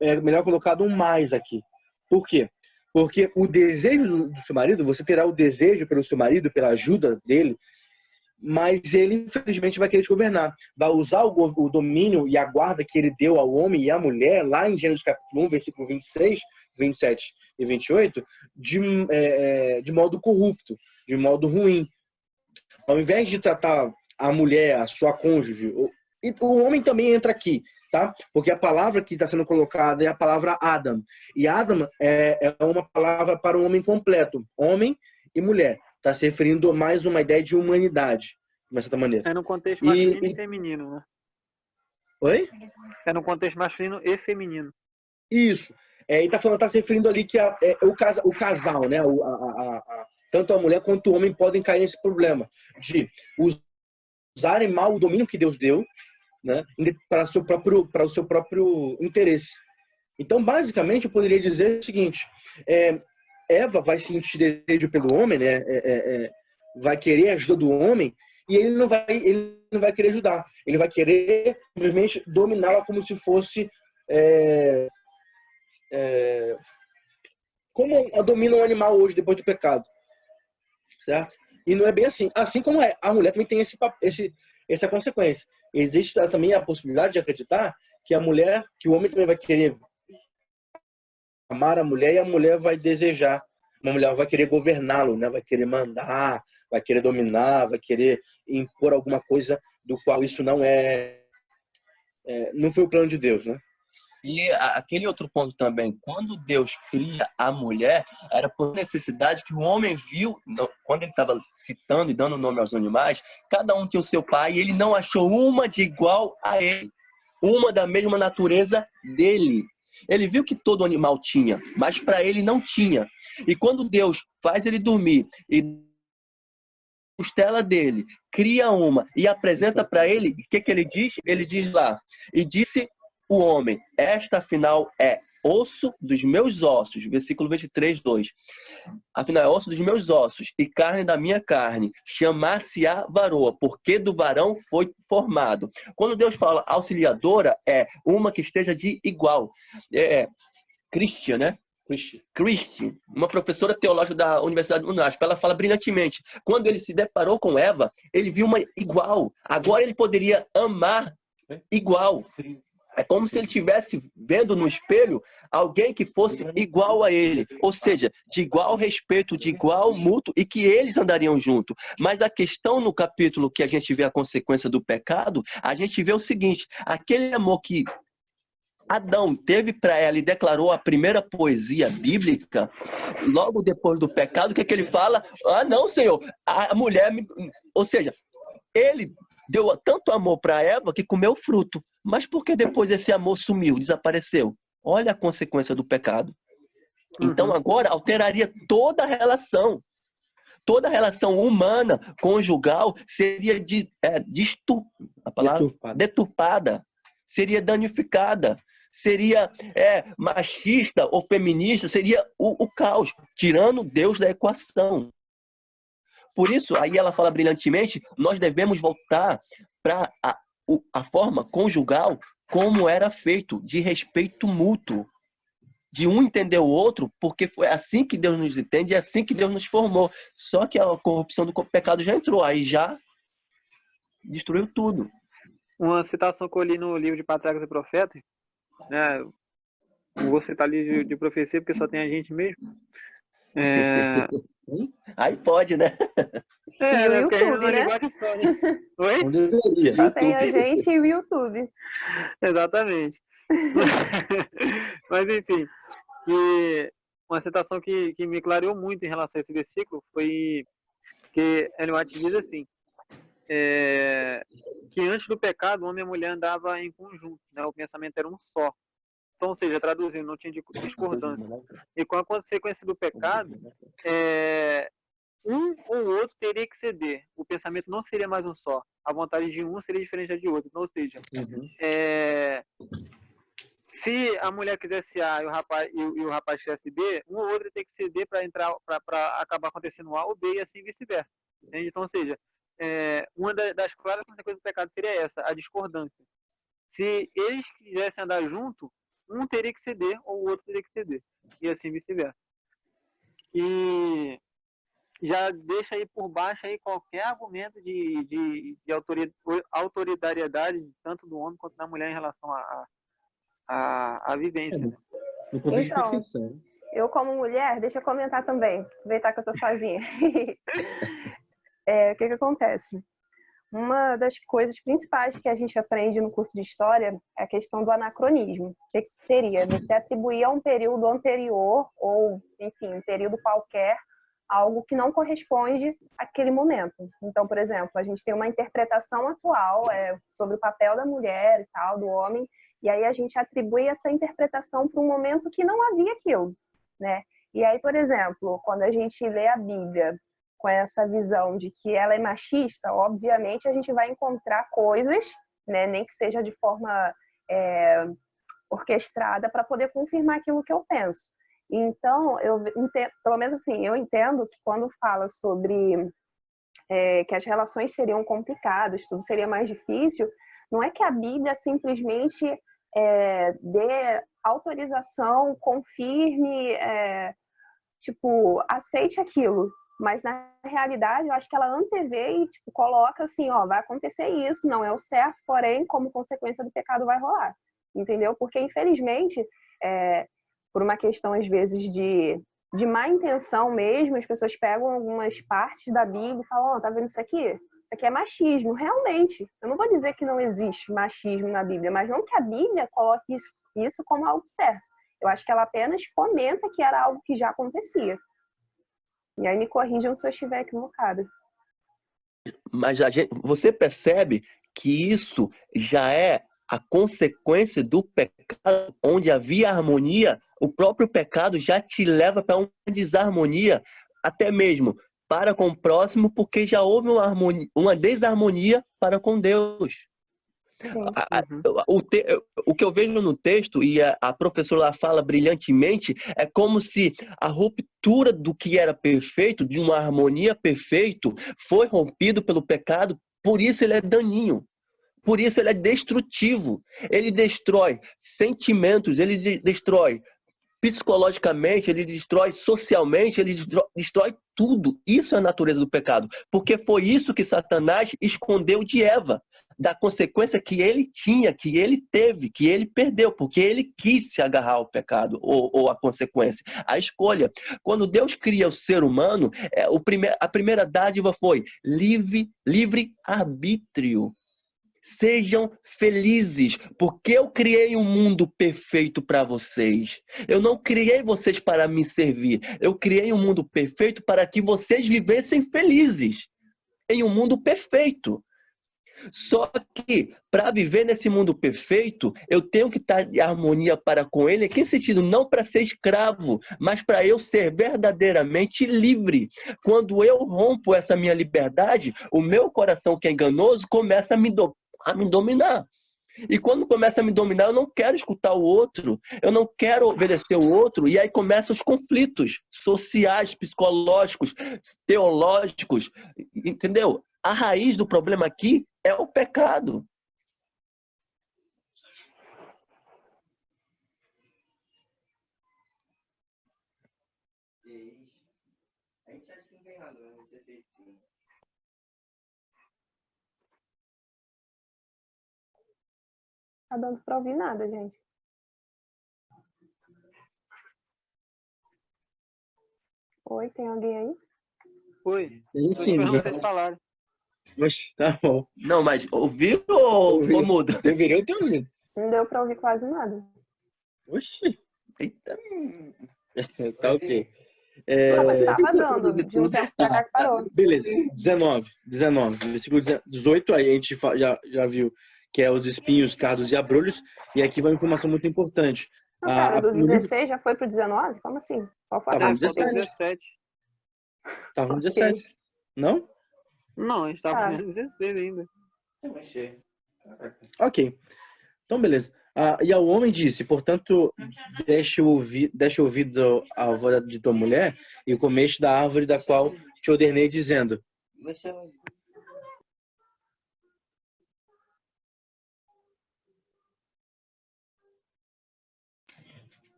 [SPEAKER 3] é melhor colocado um mais aqui. Por quê? Porque o desejo do seu marido, você terá o desejo pelo seu marido, pela ajuda dele, mas ele, infelizmente, vai querer te governar. Vai usar o domínio e a guarda que ele deu ao homem e à mulher, lá em Gênesis capítulo 1, versículo 26, 27 e 28, de modo corrupto, de modo ruim. Ao invés de tratar a mulher, a sua cônjuge, o homem também entra aqui, tá? Porque a palavra que está sendo colocada é a palavra Adam. E Adam é uma palavra para o homem completo, homem e mulher. Está se referindo mais a uma ideia de humanidade, de uma certa maneira.
[SPEAKER 2] É no contexto masculino e feminino, né?
[SPEAKER 3] Oi?
[SPEAKER 2] É no contexto masculino e feminino.
[SPEAKER 3] Isso. E tá se referindo ali que o casal, né? Tanto a mulher quanto o homem podem cair nesse problema de usarem mal o domínio que Deus deu, né, para o seu próprio interesse. Então, basicamente, eu poderia dizer o seguinte: Eva vai sentir desejo pelo homem, né, vai querer a ajuda do homem, e ele não vai querer ajudar. Ele vai querer simplesmente dominá-la como se fosse como domina um animal hoje depois do pecado, certo? E não é bem assim. Assim como a mulher também tem essa consequência. Existe também a possibilidade de acreditar que o homem também vai querer amar a mulher e a mulher vai desejar. Uma mulher vai querer governá-lo, né? Vai querer mandar, vai querer dominar, vai querer impor alguma coisa do qual isso não foi o plano de Deus, né?
[SPEAKER 4] E aquele outro ponto também, quando Deus cria a mulher, era por necessidade que o homem viu, quando ele estava citando e dando nome aos animais, cada um tinha o seu pai, e ele não achou uma de igual a ele, uma da mesma natureza dele. Ele viu que todo animal tinha, mas para ele não tinha. E quando Deus faz ele dormir e costela dele, cria uma e apresenta para ele, o que ele diz? Ele diz lá, e disse o homem, esta afinal é osso dos meus ossos, versículo 23, 2. Afinal é osso dos meus ossos e carne da minha carne, chamar-se-á varoa, porque do varão foi formado. Quando Deus fala auxiliadora, é uma que esteja de igual. Christian, né? Christian, uma professora teológica da Universidade de Unasp, ela fala brilhantemente, quando ele se deparou com Eva, ele viu uma igual. Agora ele poderia amar igual. É como se ele estivesse vendo no espelho alguém que fosse igual a ele. Ou seja, de igual respeito, de igual mútuo, e que eles andariam junto. Mas a questão no capítulo que a gente vê a consequência do pecado, a gente vê o seguinte, aquele amor que Adão teve para ela e declarou a primeira poesia bíblica, logo depois do pecado, o que ele fala? Ah, não, Senhor, a mulher... Ou seja, ele deu tanto amor para Eva que comeu o fruto. Mas por que depois esse amor sumiu, desapareceu? Olha a consequência do pecado. Então agora alteraria toda a relação. Toda a relação humana, conjugal, seria deturpada, seria danificada, seria machista ou feminista, seria o caos, tirando Deus da equação. Por isso, aí ela fala brilhantemente, nós devemos voltar para a forma conjugal como era feito, de respeito mútuo, de um entender o outro, porque foi assim que Deus nos entende e é assim que Deus nos formou. Só que a corrupção do pecado já entrou, aí já destruiu tudo.
[SPEAKER 2] Uma citação que eu li no livro de Patriarcas e Profetas, né? Não vou citar livro de profecia porque só tem a gente mesmo.
[SPEAKER 4] Aí pode, né?
[SPEAKER 1] E o YouTube, né?
[SPEAKER 2] Só, né? Oi?
[SPEAKER 1] Só tem a gente e o YouTube.
[SPEAKER 2] Exatamente. Mas enfim, uma citação que me clareou muito em relação a esse versículo foi que Ellen White diz assim, que antes do pecado o homem e a mulher andavam em conjunto, né? O pensamento era um só. Então, ou seja, traduzindo, não tinha discordância. E com a consequência do pecado, um ou outro teria que ceder. O pensamento não seria mais um só. A vontade de um seria diferente da de outro. Então, ou seja, Se a mulher quisesse A e o rapaz quisesse B, um ou outro tem que ceder para entrar, para acabar acontecendo A ou B e assim vice-versa. Entende? Então, ou seja, uma das claras consequências do pecado seria essa, a discordância. Se eles quisessem andar junto, um teria que ceder ou o outro teria que ceder. E assim vice-versa. E já deixa aí por baixo aí qualquer argumento de autoridariedade, tanto do homem quanto da mulher em relação à vivência. Né?
[SPEAKER 3] No contexto de
[SPEAKER 1] Então,
[SPEAKER 3] perfeição.
[SPEAKER 1] eu como mulher, deixa eu comentar também, aproveitar que eu tô sozinha. O que acontece? Uma das coisas principais que a gente aprende no curso de História é a questão do anacronismo. O que seria? Você atribuir a um período anterior, ou, enfim, um período qualquer, algo que não corresponde àquele momento. Então, por exemplo, a gente tem uma interpretação atual sobre o papel da mulher e tal, do homem, e aí a gente atribui essa interpretação para um momento que não havia aquilo, né? E aí, por exemplo, quando a gente lê a Bíblia com essa visão de que ela é machista, obviamente a gente vai encontrar coisas, né, nem que seja de forma orquestrada, para poder confirmar aquilo que eu penso. Então, eu entendo, pelo menos assim, eu entendo que quando fala sobre que as relações seriam complicadas, tudo seria mais difícil, não é que a Bíblia simplesmente dê autorização, confirme, aceite aquilo. Mas, na realidade, eu acho que ela antevê e coloca assim, vai acontecer isso, não é o certo, porém, como consequência do pecado vai rolar. Entendeu? Porque, infelizmente, por uma questão, às vezes, de má intenção mesmo, as pessoas pegam algumas partes da Bíblia e falam, tá vendo isso aqui? Isso aqui é machismo. Realmente, eu não vou dizer que não existe machismo na Bíblia, mas não que a Bíblia coloque isso como algo certo. Eu acho que ela apenas comenta que era algo que já acontecia. E aí me corrijam se eu estiver equivocada.
[SPEAKER 4] Mas você percebe que isso já é a consequência do pecado, onde havia harmonia, o próprio pecado já te leva para uma desarmonia, até mesmo para com o próximo, porque já houve uma desarmonia para com Deus. O que eu vejo no texto, e a professora fala brilhantemente, é como se a ruptura do que era perfeito, de uma harmonia perfeita, foi rompido pelo pecado, por isso ele é daninho. Por isso ele é destrutivo. Ele destrói sentimentos, ele destrói psicologicamente, ele destrói socialmente, ele destrói tudo. Isso é a natureza do pecado. Porque foi isso que Satanás escondeu de Eva. Da consequência que ele tinha, que ele teve, que ele perdeu, porque ele quis se agarrar ao pecado, ou a consequência, a escolha. Quando Deus cria o ser humano, a primeira dádiva foi livre arbítrio. Sejam felizes, porque eu criei um mundo perfeito para vocês. Eu não criei vocês para me servir. Eu criei um mundo perfeito para que vocês vivessem felizes. Em um mundo perfeito. Só que, para viver nesse mundo perfeito, eu tenho que estar em harmonia para com ele. Em que sentido? Não para ser escravo, mas para eu ser verdadeiramente livre. Quando eu rompo essa minha liberdade, o meu coração, que é enganoso, começa a me dominar. E quando começa a me dominar, eu não quero escutar o outro, eu não quero obedecer o outro, e aí começam os conflitos sociais, psicológicos, teológicos, entendeu? A raiz do problema aqui é o pecado.
[SPEAKER 1] Tá dando pra ouvir nada, gente. Oi, tem alguém aí?
[SPEAKER 2] Oi.
[SPEAKER 3] Sim,
[SPEAKER 2] Tô esperando vocês falarem.
[SPEAKER 3] Oxe, tá bom.
[SPEAKER 4] Não, mas ouviu ou muda?
[SPEAKER 3] Deveria ter ouvido.
[SPEAKER 1] Não deu pra ouvir quase nada.
[SPEAKER 3] Oxi.
[SPEAKER 4] Eita.
[SPEAKER 3] Tá ok.
[SPEAKER 1] Não, mas tava dando, de um tempo pra cá que parou.
[SPEAKER 3] Beleza, 19, versículo 18, aí a gente já viu que é os espinhos, cardos e abrolhos, e aqui vai uma informação muito importante.
[SPEAKER 1] Não, cara, do 16 já foi pro 19? Como assim? Qual foi a
[SPEAKER 3] Tava
[SPEAKER 1] parte
[SPEAKER 3] no
[SPEAKER 1] que eu perdi?
[SPEAKER 2] 17.
[SPEAKER 3] Tava no
[SPEAKER 1] Ok.
[SPEAKER 3] 17. Não?
[SPEAKER 2] Não, a gente tava
[SPEAKER 1] Tá.
[SPEAKER 2] no 16 ainda.
[SPEAKER 3] Ok. Então, beleza. E ao homem disse, portanto, deixa ouvido a voz de tua mulher e comeste da árvore da qual te ordenei, dizendo.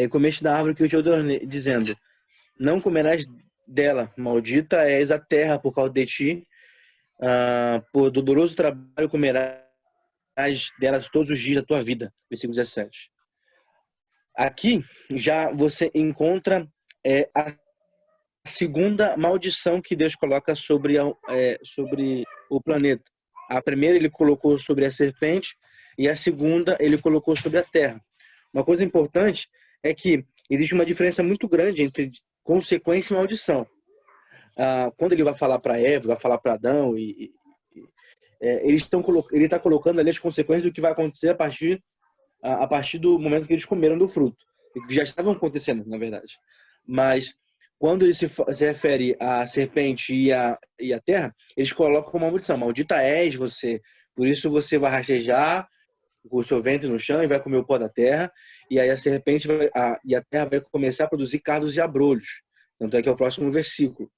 [SPEAKER 3] Comeste da árvore que eu te ordenei, dizendo, não comerás dela, maldita és a terra por causa de ti, por doloroso trabalho comerás delas todos os dias da tua vida. Versículo 17. Aqui já você encontra a segunda maldição que Deus coloca sobre o planeta. A primeira ele colocou sobre a serpente e a segunda ele colocou sobre a terra. Uma coisa importante é que existe uma diferença muito grande entre consequência e maldição. Quando ele vai falar para Eva, vai falar para Adão, ele está colocando ali as consequências do que vai acontecer a partir do momento que eles comeram do fruto. Que já estavam acontecendo, na verdade. Mas quando ele se refere à serpente e à terra, eles colocam uma maldição. Maldita és você, por isso você vai rastejar com o seu ventre no chão e vai comer o pó da terra, e aí a serpente e a terra vai começar a produzir cardos e abrolhos. Tanto é que é o próximo versículo.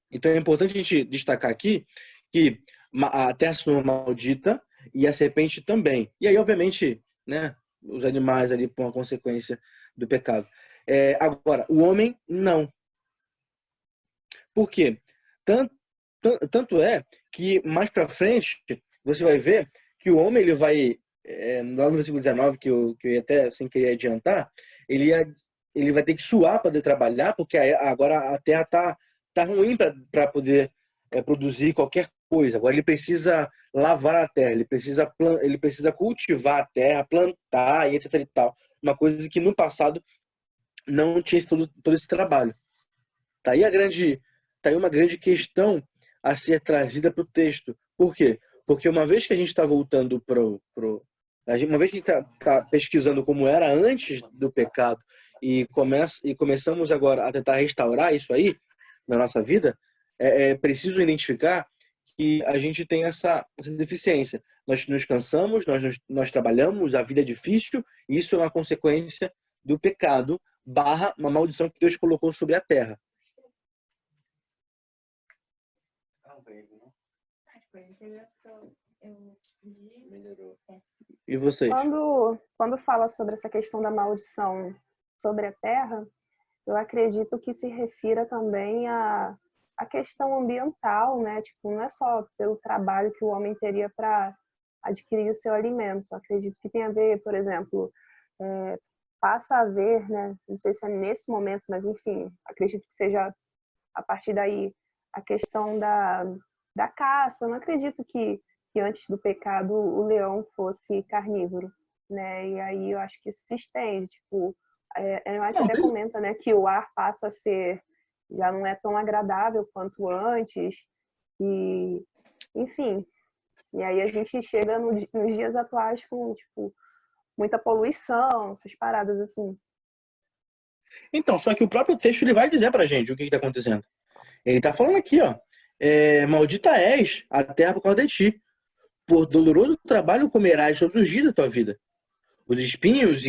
[SPEAKER 3] Então é importante a gente destacar aqui que a terra se tornou maldita e a serpente também. E aí, obviamente, né, os animais ali por uma consequência do pecado. Agora, o homem não. Por quê? Tanto é que mais para frente você vai ver que o homem ele vai, lá no versículo 19, que eu até sem querer adiantar, ele vai ter que suar para poder trabalhar, porque agora a terra tá ruim para poder produzir qualquer coisa. Agora ele precisa lavar a terra, ele precisa cultivar a terra, plantar e etc e tal. Uma coisa que no passado não tinha todo esse trabalho. Tá aí uma grande questão a ser trazida para o texto. Por quê? Porque uma vez que a gente está voltando uma vez que a gente está pesquisando como era antes do pecado e começamos agora a tentar restaurar isso aí na nossa vida, é preciso identificar que a gente tem essa deficiência. Nós nos cansamos, nós trabalhamos, a vida é difícil, e isso é uma consequência do pecado / uma maldição que Deus colocou sobre a terra. E vocês?
[SPEAKER 1] Quando fala sobre essa questão da maldição sobre a terra, eu acredito que se refira também à questão ambiental, né? Tipo, não é só pelo trabalho que o homem teria para adquirir o seu alimento. Eu acredito que tem a ver, por exemplo, passa a haver, né? Não sei se é nesse momento, mas enfim, acredito que seja a partir daí a questão da caça. Eu não acredito que antes do pecado o leão fosse carnívoro, né? E aí eu acho que isso se estende, tipo, eu acho que até comenta, né, que o ar passa a ser, já não é tão agradável quanto antes, e enfim. E aí a gente chega nos dias atuais com, tipo, muita poluição, essas paradas assim.
[SPEAKER 3] Então, só que o próprio texto ele vai dizer pra gente o que está acontecendo. Ele está falando aqui, ó, maldita és a terra por causa de ti. Por doloroso trabalho comerás todos os dias da tua vida. Os espinhos e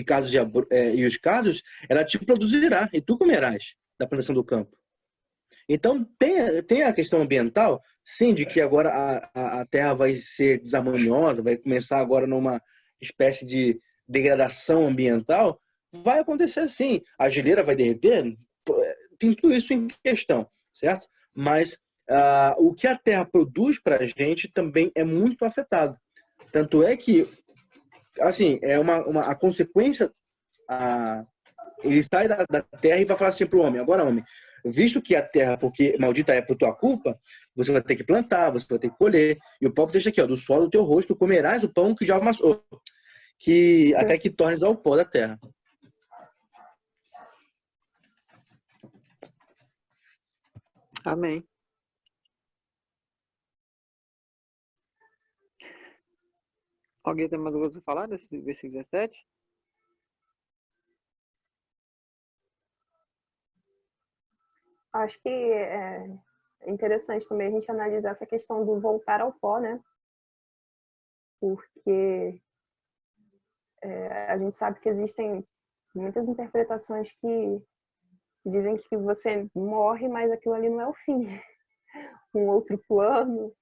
[SPEAKER 3] os cardos, ela te produzirá, e tu comerás da plantação do campo. Então, tem a questão ambiental, sim, de que agora a terra vai ser desarmoniosa, vai começar agora numa espécie de degradação ambiental. Vai acontecer sim. A geleira vai derreter, tem tudo isso em questão, certo? Mas o que a terra produz para a gente também é muito afetado. Tanto é que, assim, a consequência, ele sai da terra e vai falar assim para o homem: agora, homem, visto que a terra, porque maldita é por tua culpa, você vai ter que plantar, você vai ter que colher. E o próprio deixa aqui, ó, do suolo do teu rosto comerás o pão que já amassou, até que tornes ao pó da terra.
[SPEAKER 2] Amém. Alguém tem mais alguma coisa a falar desse versículo 17?
[SPEAKER 1] Acho que é interessante também a gente analisar essa questão do voltar ao pó, né? porque a gente sabe que existem muitas interpretações que dizem que você morre, mas aquilo ali não é o fim. Um outro plano,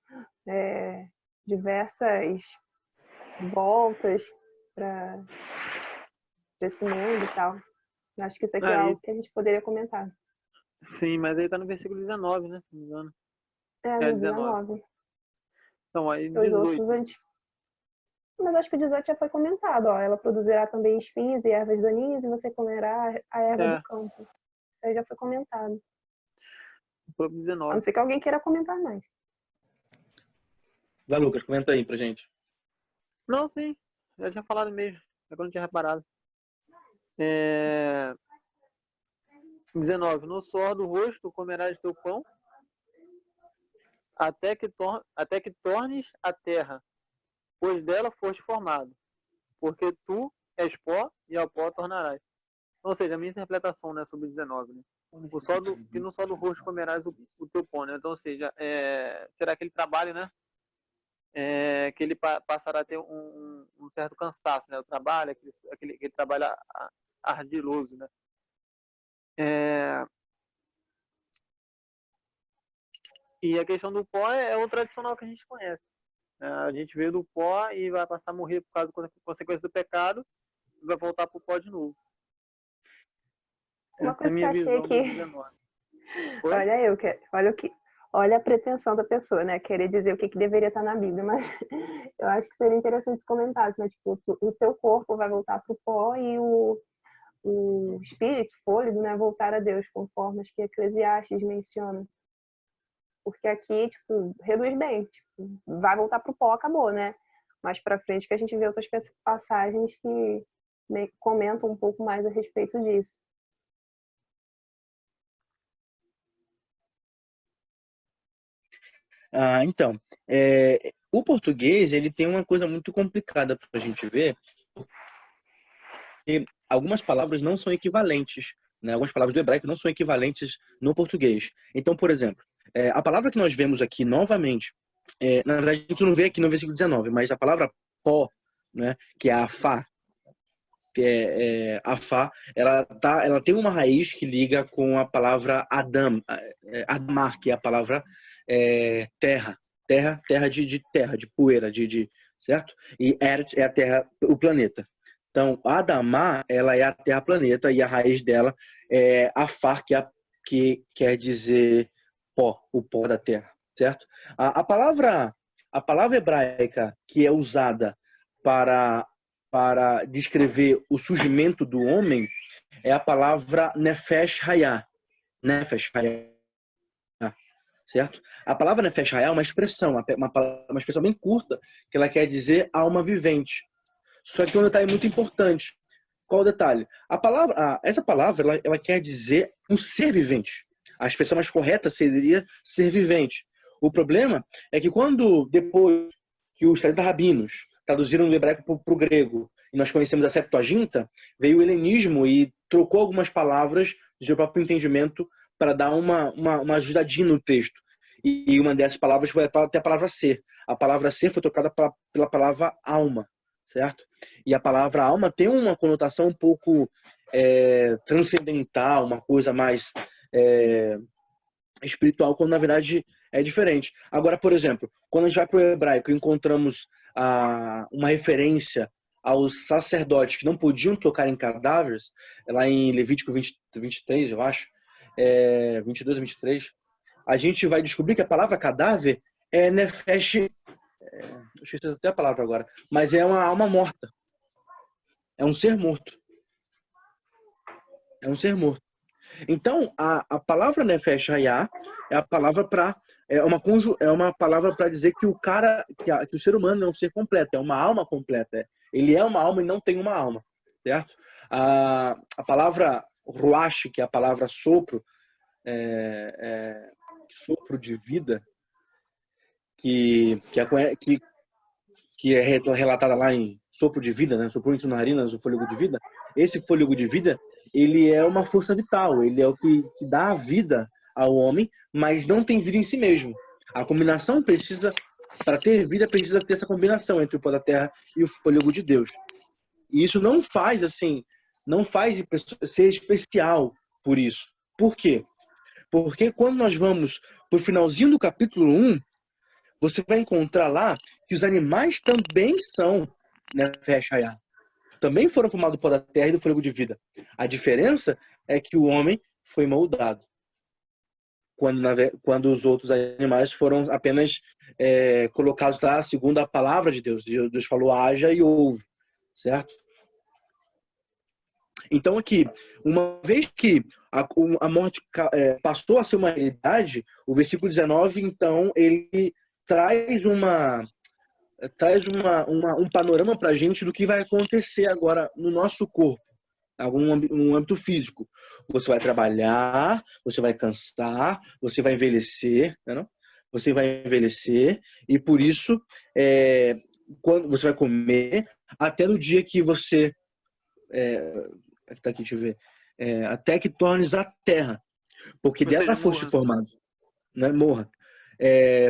[SPEAKER 1] diversas voltas para esse mundo e tal. Acho que isso aqui é algo que a gente poderia comentar.
[SPEAKER 2] Sim, mas aí tá no versículo 19, né? Se não me engano.
[SPEAKER 1] No 19.
[SPEAKER 2] Então, aí
[SPEAKER 1] Os
[SPEAKER 2] 18.
[SPEAKER 1] outros antes. Mas acho que o 18 já foi comentado, ó. Ela produzirá também espinhos e ervas daninhas e você comerá a erva do campo. Isso aí já foi comentado.
[SPEAKER 2] Pro
[SPEAKER 1] A
[SPEAKER 2] 19.
[SPEAKER 1] não ser que alguém queira comentar mais.
[SPEAKER 3] Vai, Lucas, comenta aí pra gente.
[SPEAKER 2] Não, sim. Já tinha falado mesmo. É quando eu tinha reparado. 19. No suor do rosto comerás teu pão, até que tornes a terra, pois dela foste formado. Porque tu és pó e ao pó tornarás. Ou seja, a minha interpretação, né, sobre 19, né? Que no sol do rosto comerás o teu pão, né? Então, ou seja, será aquele trabalho, né? Que ele passará a ter um certo cansaço, né? O trabalho, aquele trabalho ardiloso, né? E a questão do pó é o tradicional que a gente conhece. A gente veio do pó e vai passar a morrer por causa da consequência do pecado e vai voltar pro pó de novo.
[SPEAKER 1] Uma
[SPEAKER 2] Essa é a
[SPEAKER 1] coisa que
[SPEAKER 2] minha
[SPEAKER 1] eu achei
[SPEAKER 2] visão
[SPEAKER 1] que...
[SPEAKER 2] do 19.
[SPEAKER 1] Olha a pretensão da pessoa, né? Querer dizer o que deveria estar na Bíblia, mas eu acho que seria interessante se comentasse, né? Tipo, o teu corpo vai voltar pro pó e o espírito, fôlego, né? Voltar a Deus, conforme acho que Eclesiastes menciona. Porque aqui, tipo, reduz bem. Tipo, vai voltar pro pó, acabou, né? Mais pra frente que a gente vê outras passagens que meio que comentam um pouco mais a respeito disso.
[SPEAKER 3] Então, o português ele tem uma coisa muito complicada para a gente ver, porque algumas palavras não são equivalentes, né? Algumas palavras do hebraico não são equivalentes no português. Então, por exemplo, a palavra que nós vemos aqui novamente, na verdade a gente não vê aqui no versículo 19, mas a palavra pó, né, que é afá, afá, ela tem uma raiz que liga com a palavra Adam, Admar, que é a palavra terra, de terra, de poeira, certo? E Eretz é a terra, o planeta. Então, Adamá, ela é a terra planeta e a raiz dela é Afar, que quer dizer pó, o pó da terra, certo? A palavra hebraica que é usada para descrever o surgimento do homem é a palavra Nefesh Hayah. Nefesh Hayah. Certo? A palavra Nefesh Hayah é uma expressão bem curta, que ela quer dizer alma vivente. Só que tem um detalhe muito importante. Qual o detalhe? Essa palavra ela quer dizer um ser vivente. A expressão mais correta seria ser vivente. O problema é que depois que os 70 rabinos traduziram do hebraico para o grego, e nós conhecemos a Septuaginta, veio o helenismo e trocou algumas palavras do seu próprio entendimento para dar uma ajudadinha no texto. E uma dessas palavras foi até a palavra ser. A palavra ser foi trocada pela palavra alma, certo? E a palavra alma tem uma conotação um pouco transcendental, uma coisa mais espiritual, quando na verdade é diferente. Agora, por exemplo, quando a gente vai para o hebraico e encontramos uma referência aos sacerdotes que não podiam tocar em cadáveres, lá em Levítico 23, eu acho, 22 ou 23, a gente vai descobrir que a palavra cadáver é nefesh, eu esqueci até a palavra agora, mas é uma alma morta. É um ser morto. É um ser morto. Então, a palavra nefesh hayah é a palavra é uma palavra para dizer que que o ser humano é um ser completo, é uma alma completa. Ele é uma alma e não tem uma alma, certo? A palavra ruach, que é a palavra sopro, sopro de vida, que é relatada lá em sopro de vida, né? Sopro entre narinas, o fôlego de vida. Esse fôlego de vida, ele é uma força vital, ele é o que dá a vida ao homem, mas não tem vida em si mesmo. A combinação precisa Para ter vida, precisa ter essa combinação entre o pó da terra e o fôlego de Deus. E isso não faz, assim, não faz ser especial por isso. Por quê? Porque quando nós vamos para o finalzinho do capítulo 1, você vai encontrar lá que os animais também são, né, também foram formados do pó da terra e do fôlego de vida. A diferença é que o homem foi moldado, quando os outros animais foram apenas colocados lá segundo a palavra de Deus. Deus falou, haja e houve, certo? Então aqui, uma vez que a morte passou a ser uma realidade, o versículo 19, então, ele traz um panorama para a gente do que vai acontecer agora no nosso corpo, no âmbito físico. Você vai trabalhar, você vai cansar, você vai envelhecer, né? Você vai envelhecer e por isso quando você vai comer até no dia que você tá aqui, deixa eu ver, até que tornes a terra, porque dela foste formado, né? Morra.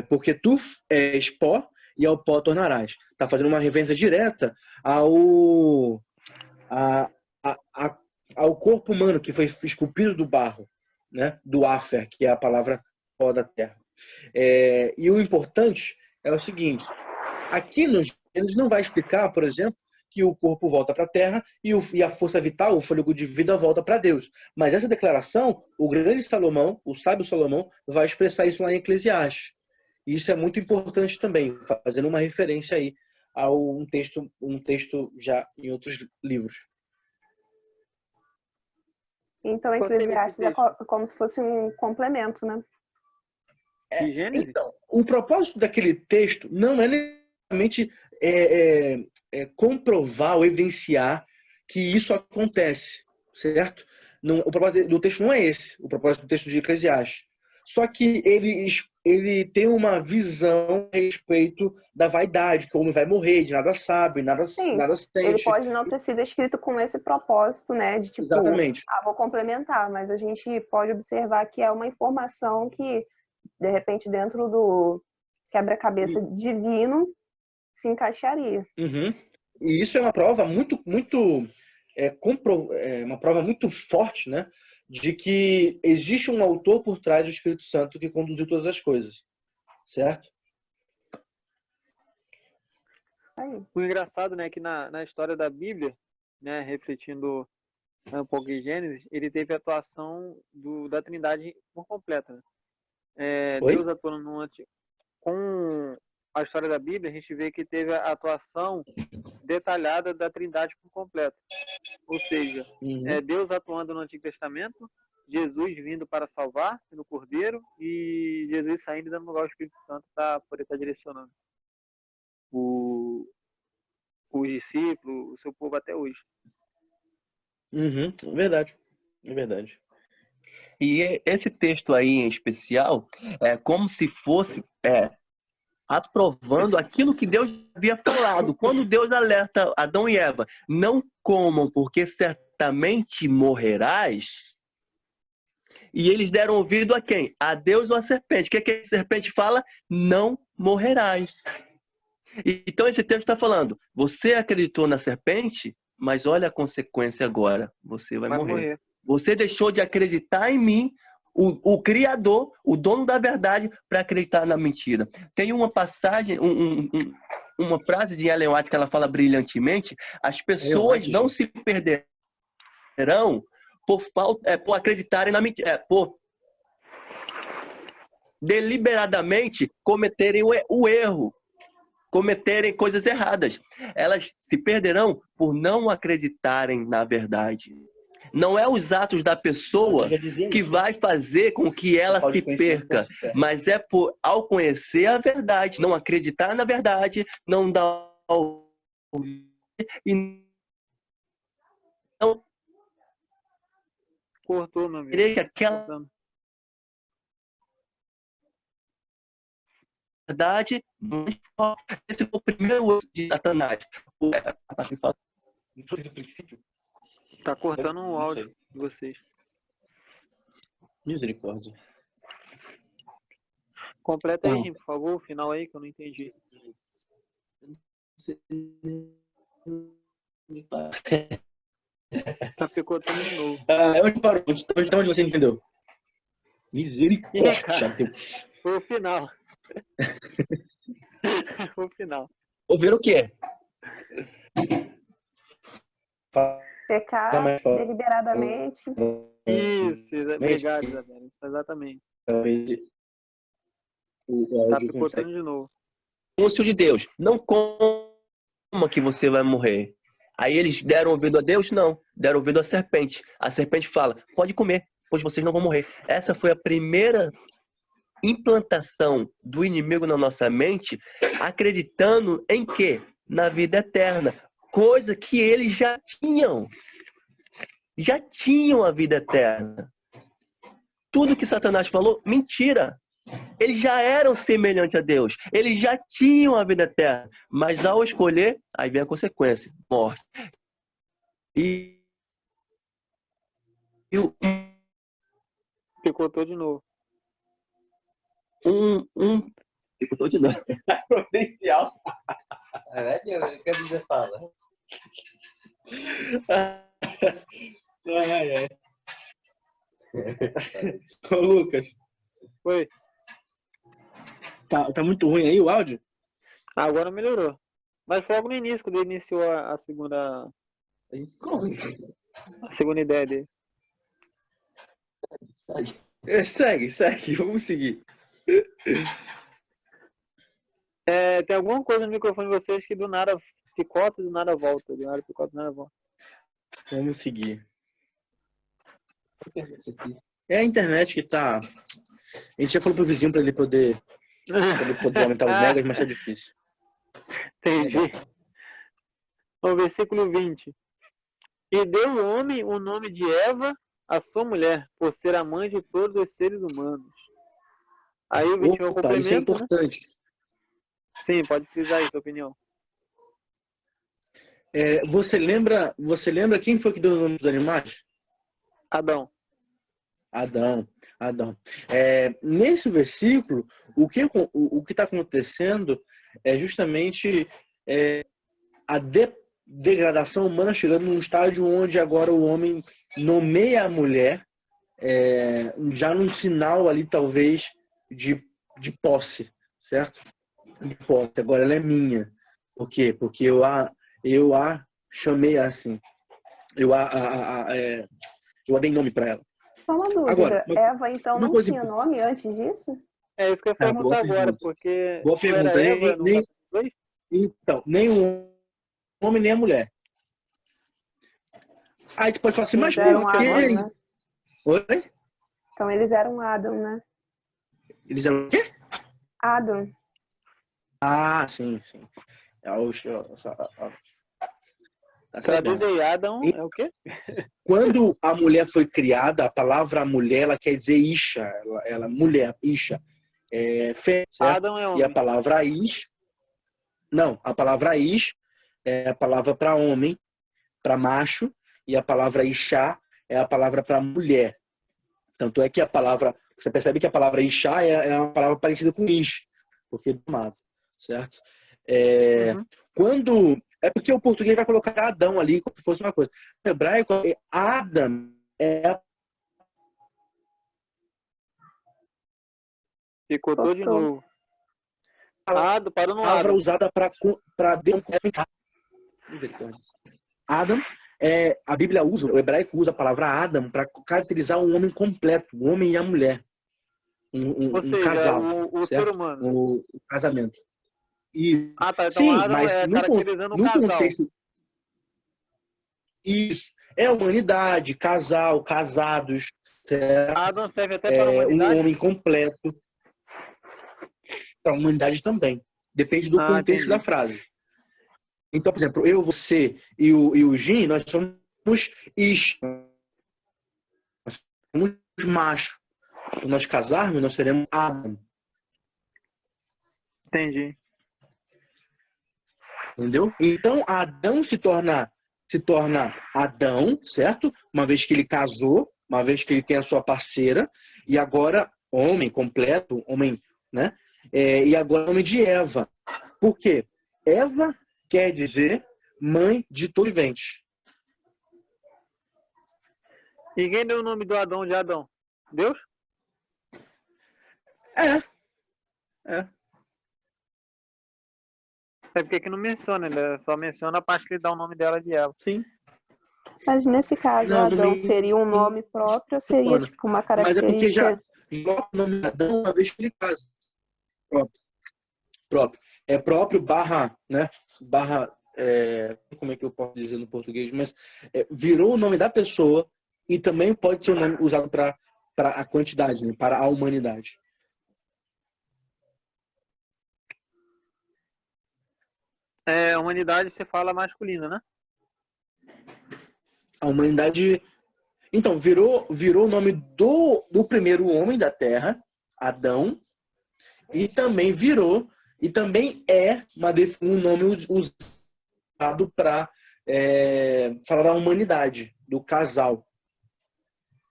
[SPEAKER 3] Porque tu és pó e ao pó tornarás. Está fazendo uma referência direta ao corpo humano que foi esculpido do barro, né? Do áfer, que é a palavra pó da terra. E o importante é o seguinte: aqui no Gênesis não vai explicar, por exemplo, que o corpo volta para a terra e a força vital, o fôlego de vida, volta para Deus. Mas essa declaração, o grande Salomão, o sábio Salomão, vai expressar isso lá em Eclesiastes. E isso é muito importante também, fazendo uma referência aí a um texto já em outros livros.
[SPEAKER 1] Então, Eclesiastes é como se fosse um complemento, né?
[SPEAKER 3] Então, o propósito daquele texto não é necessariamente comprovar ou evidenciar que isso acontece, certo? Não, o propósito do texto não é esse, o propósito do texto de Eclesiastes. Só que ele tem uma visão a respeito da vaidade, que o homem vai morrer, de nada sabe, nada sente.
[SPEAKER 1] Ele pode não ter sido escrito com esse propósito, né? De tipo,
[SPEAKER 3] exatamente.
[SPEAKER 1] Vou complementar, mas a gente pode observar que é uma informação que, de repente, dentro do quebra-cabeça divino, se encaixaria.
[SPEAKER 3] Uhum. E isso é uma prova uma prova muito forte, né, de que existe um autor por trás do Espírito Santo que conduziu todas as coisas, certo?
[SPEAKER 2] O engraçado, né, que na história da Bíblia, né, refletindo um pouco em Gênesis, ele teve a atuação da Trindade por completa. Deus atuando com a história da Bíblia, a gente vê que teve a atuação detalhada da Trindade por completo. Ou seja, Deus atuando no Antigo Testamento, Jesus vindo para salvar no Cordeiro e Jesus saindo e dando lugar ao Espírito Santo para poder estar direcionando os discípulos, o seu povo até hoje.
[SPEAKER 3] É verdade. É verdade.
[SPEAKER 4] E esse texto aí em especial é como se fosse aprovando aquilo que Deus havia falado. Quando Deus alerta Adão e Eva, não comam porque certamente morrerás. E eles deram ouvido a quem? A Deus ou a serpente. O que a serpente fala? Não morrerás. Então esse texto está falando, você acreditou na serpente, mas olha a consequência agora, você vai morrer. Você deixou de acreditar em mim, o Criador, o dono da verdade, para acreditar na mentira. Tem uma passagem, uma frase de Ellen White que ela fala brilhantemente, as pessoas não se perderão por acreditarem na mentira, por deliberadamente cometerem o erro, cometerem coisas erradas. Elas se perderão por não acreditarem na verdade. Não é os atos da pessoa que vai fazer com que ela se perca, mas é ao conhecer a verdade, não acreditar na verdade, não dar e não
[SPEAKER 2] cortou, meu amigo.
[SPEAKER 4] que aquela verdade, esse foi o primeiro de Satanás.
[SPEAKER 2] Tá cortando o áudio de vocês.
[SPEAKER 3] Misericórdia.
[SPEAKER 2] Completa aí, por favor, o final aí que eu não entendi. Tá picotando de novo.
[SPEAKER 3] Onde parou? Onde você entendeu? Misericórdia, Deus.
[SPEAKER 2] Foi o final. Foi o final.
[SPEAKER 3] Ouvir o quê?
[SPEAKER 1] Pecar deliberadamente.
[SPEAKER 2] Isso, obrigado, Isabela. Isso, exatamente. Tá picotando de novo.
[SPEAKER 4] Anúncio de Deus, não coma que você vai morrer. Aí eles deram ouvido a Deus? Não, deram ouvido à serpente. A serpente fala, pode comer, pois vocês não vão morrer. Essa foi a primeira implantação do inimigo na nossa mente, acreditando em quê? Na vida eterna. Coisa que eles já tinham. Já tinham a vida eterna. Tudo que Satanás falou, mentira. Eles já eram semelhantes a Deus. Eles já tinham a vida eterna. Mas ao escolher, aí vem a consequência. Morte.
[SPEAKER 2] Picotou de novo.
[SPEAKER 4] Picotou de novo.
[SPEAKER 3] Providencial.
[SPEAKER 4] O que a Bíblia fala?
[SPEAKER 3] Ô, Lucas.
[SPEAKER 2] Oi.
[SPEAKER 3] Tá muito ruim aí o áudio?
[SPEAKER 2] Agora melhorou. Mas foi logo no início, quando ele iniciou a segunda ideia dele.
[SPEAKER 3] Segue, vamos seguir.
[SPEAKER 2] Tem alguma coisa no microfone de vocês que do nada picota e do nada volta. Do nada picota e do nada volta.
[SPEAKER 3] Vamos seguir. É a internet que tá... A gente já falou pro vizinho pra ele poder aumentar os megas, mas tá difícil.
[SPEAKER 2] Entendi. O versículo 20. E deu o homem o nome de Eva a sua mulher, por ser a mãe de todos os seres humanos. Aí o 21 complemento,
[SPEAKER 3] isso é importante.
[SPEAKER 2] Né? Sim, pode frisar aí sua opinião.
[SPEAKER 3] Você lembra quem foi que deu o nome dos animais?
[SPEAKER 2] Adão.
[SPEAKER 3] Nesse versículo, o que está acontecendo é justamente a degradação humana chegando num estágio onde agora o homem nomeia a mulher já num sinal ali, talvez, de posse, certo? De posse. Agora ela é minha. Por quê? Porque eu a chamei assim. Eu dei nome para ela.
[SPEAKER 1] Só uma dúvida.
[SPEAKER 3] Agora,
[SPEAKER 1] Eva, então, não tinha nome antes disso?
[SPEAKER 2] É isso que eu ia perguntar agora, porque...
[SPEAKER 3] Boa pergunta. Então, nem o homem nem a mulher. Aí tu pode falar assim, mas por quê?
[SPEAKER 1] Né?
[SPEAKER 3] Oi?
[SPEAKER 1] Então eles eram Adão, né?
[SPEAKER 3] Eles eram o quê?
[SPEAKER 1] Adão.
[SPEAKER 3] Ah, sim.
[SPEAKER 2] Traduz aí, Adão é o quê?
[SPEAKER 3] Quando a mulher foi criada, a palavra mulher, ela quer dizer isha. Ela mulher, isha.
[SPEAKER 2] Adão é homem.
[SPEAKER 3] E a palavra ish... Não, a palavra ish é a palavra para homem, para macho, e a palavra isha é a palavra para mulher. Tanto é que a palavra... Você percebe que a palavra isha é uma palavra parecida com ish, porque é domado, certo? Quando... É porque o português vai colocar Adão ali como se fosse uma coisa. No hebraico, Adam é...
[SPEAKER 2] Picotou de novo. Parou no
[SPEAKER 3] palavra
[SPEAKER 2] Adam.
[SPEAKER 3] usada para Adam, a Bíblia usa, o hebraico usa a palavra Adam para caracterizar um homem completo, o homem e a mulher.
[SPEAKER 2] Ou seja,
[SPEAKER 3] casal.
[SPEAKER 2] O ser humano.
[SPEAKER 3] O casamento.
[SPEAKER 2] Tá. Então
[SPEAKER 3] Sim,
[SPEAKER 2] Adam
[SPEAKER 3] mas
[SPEAKER 2] caracterizando
[SPEAKER 3] no
[SPEAKER 2] casal.
[SPEAKER 3] contexto... Isso. É humanidade, casal, casados.
[SPEAKER 2] Adam serve até para a humanidade?
[SPEAKER 3] Um homem completo. Para a humanidade também. Depende do contexto da frase. Então, por exemplo, eu, você e o Jim, nós somos ish. Nós somos macho. Quando nós casarmos, nós seremos Adam.
[SPEAKER 2] Entendi.
[SPEAKER 3] Entendeu? Então, Adão se torna Adão, certo? Uma vez que ele casou, uma vez que ele tem a sua parceira, e agora, homem completo, homem né? E agora o nome de Eva. Por quê? Eva quer dizer mãe de todo vivente.
[SPEAKER 2] E quem deu o nome do Adão de Adão? Deus?
[SPEAKER 3] É.
[SPEAKER 2] É porque aqui não menciona, ele só menciona a parte que ele dá o nome dela de Eva.
[SPEAKER 3] Sim.
[SPEAKER 1] Mas nesse caso,
[SPEAKER 3] Não,
[SPEAKER 1] Adão seria um nome próprio ou seria tipo uma
[SPEAKER 3] Mas é porque já
[SPEAKER 1] característica?
[SPEAKER 3] o nome de Adão uma vez que ele casa. Próprio. É próprio barra, né? Barra, como é que eu posso dizer no português? Mas virou o nome da pessoa e também pode ser um nome usado para a quantidade, né? Para a humanidade.
[SPEAKER 2] A humanidade você fala masculina, né?
[SPEAKER 3] A humanidade... Então, virou o nome do primeiro homem da Terra, Adão, e também um nome usado para falar da humanidade, do casal.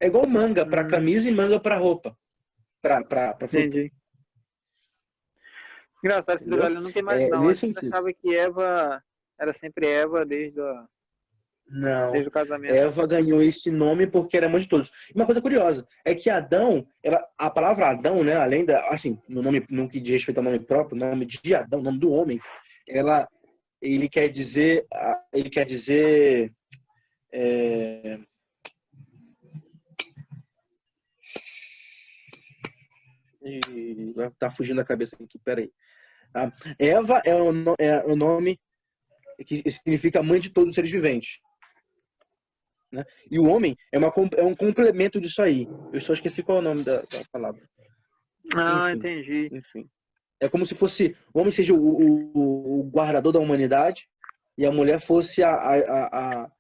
[SPEAKER 3] É igual manga para camisa e manga para roupa. Para
[SPEAKER 2] Entendi. Engraçado esse detalhe, eu nunca imaginava. Eu achava que Eva era sempre Eva desde o casamento.
[SPEAKER 3] Eva ganhou esse nome porque era mãe de todos. E uma coisa curiosa é que Adão, a palavra Adão, né, além da, assim, no que diz respeito ao nome próprio, o nome de Adão, o nome do homem, ele quer dizer tá fugindo da cabeça aqui, peraí. Eva é o nome que significa mãe de todos os seres viventes. Né? E o homem é um complemento disso aí. Eu só esqueci qual é o nome da palavra.
[SPEAKER 2] Enfim, entendi.
[SPEAKER 3] Enfim. É como se fosse o homem seja o guardador da humanidade e a mulher fosse a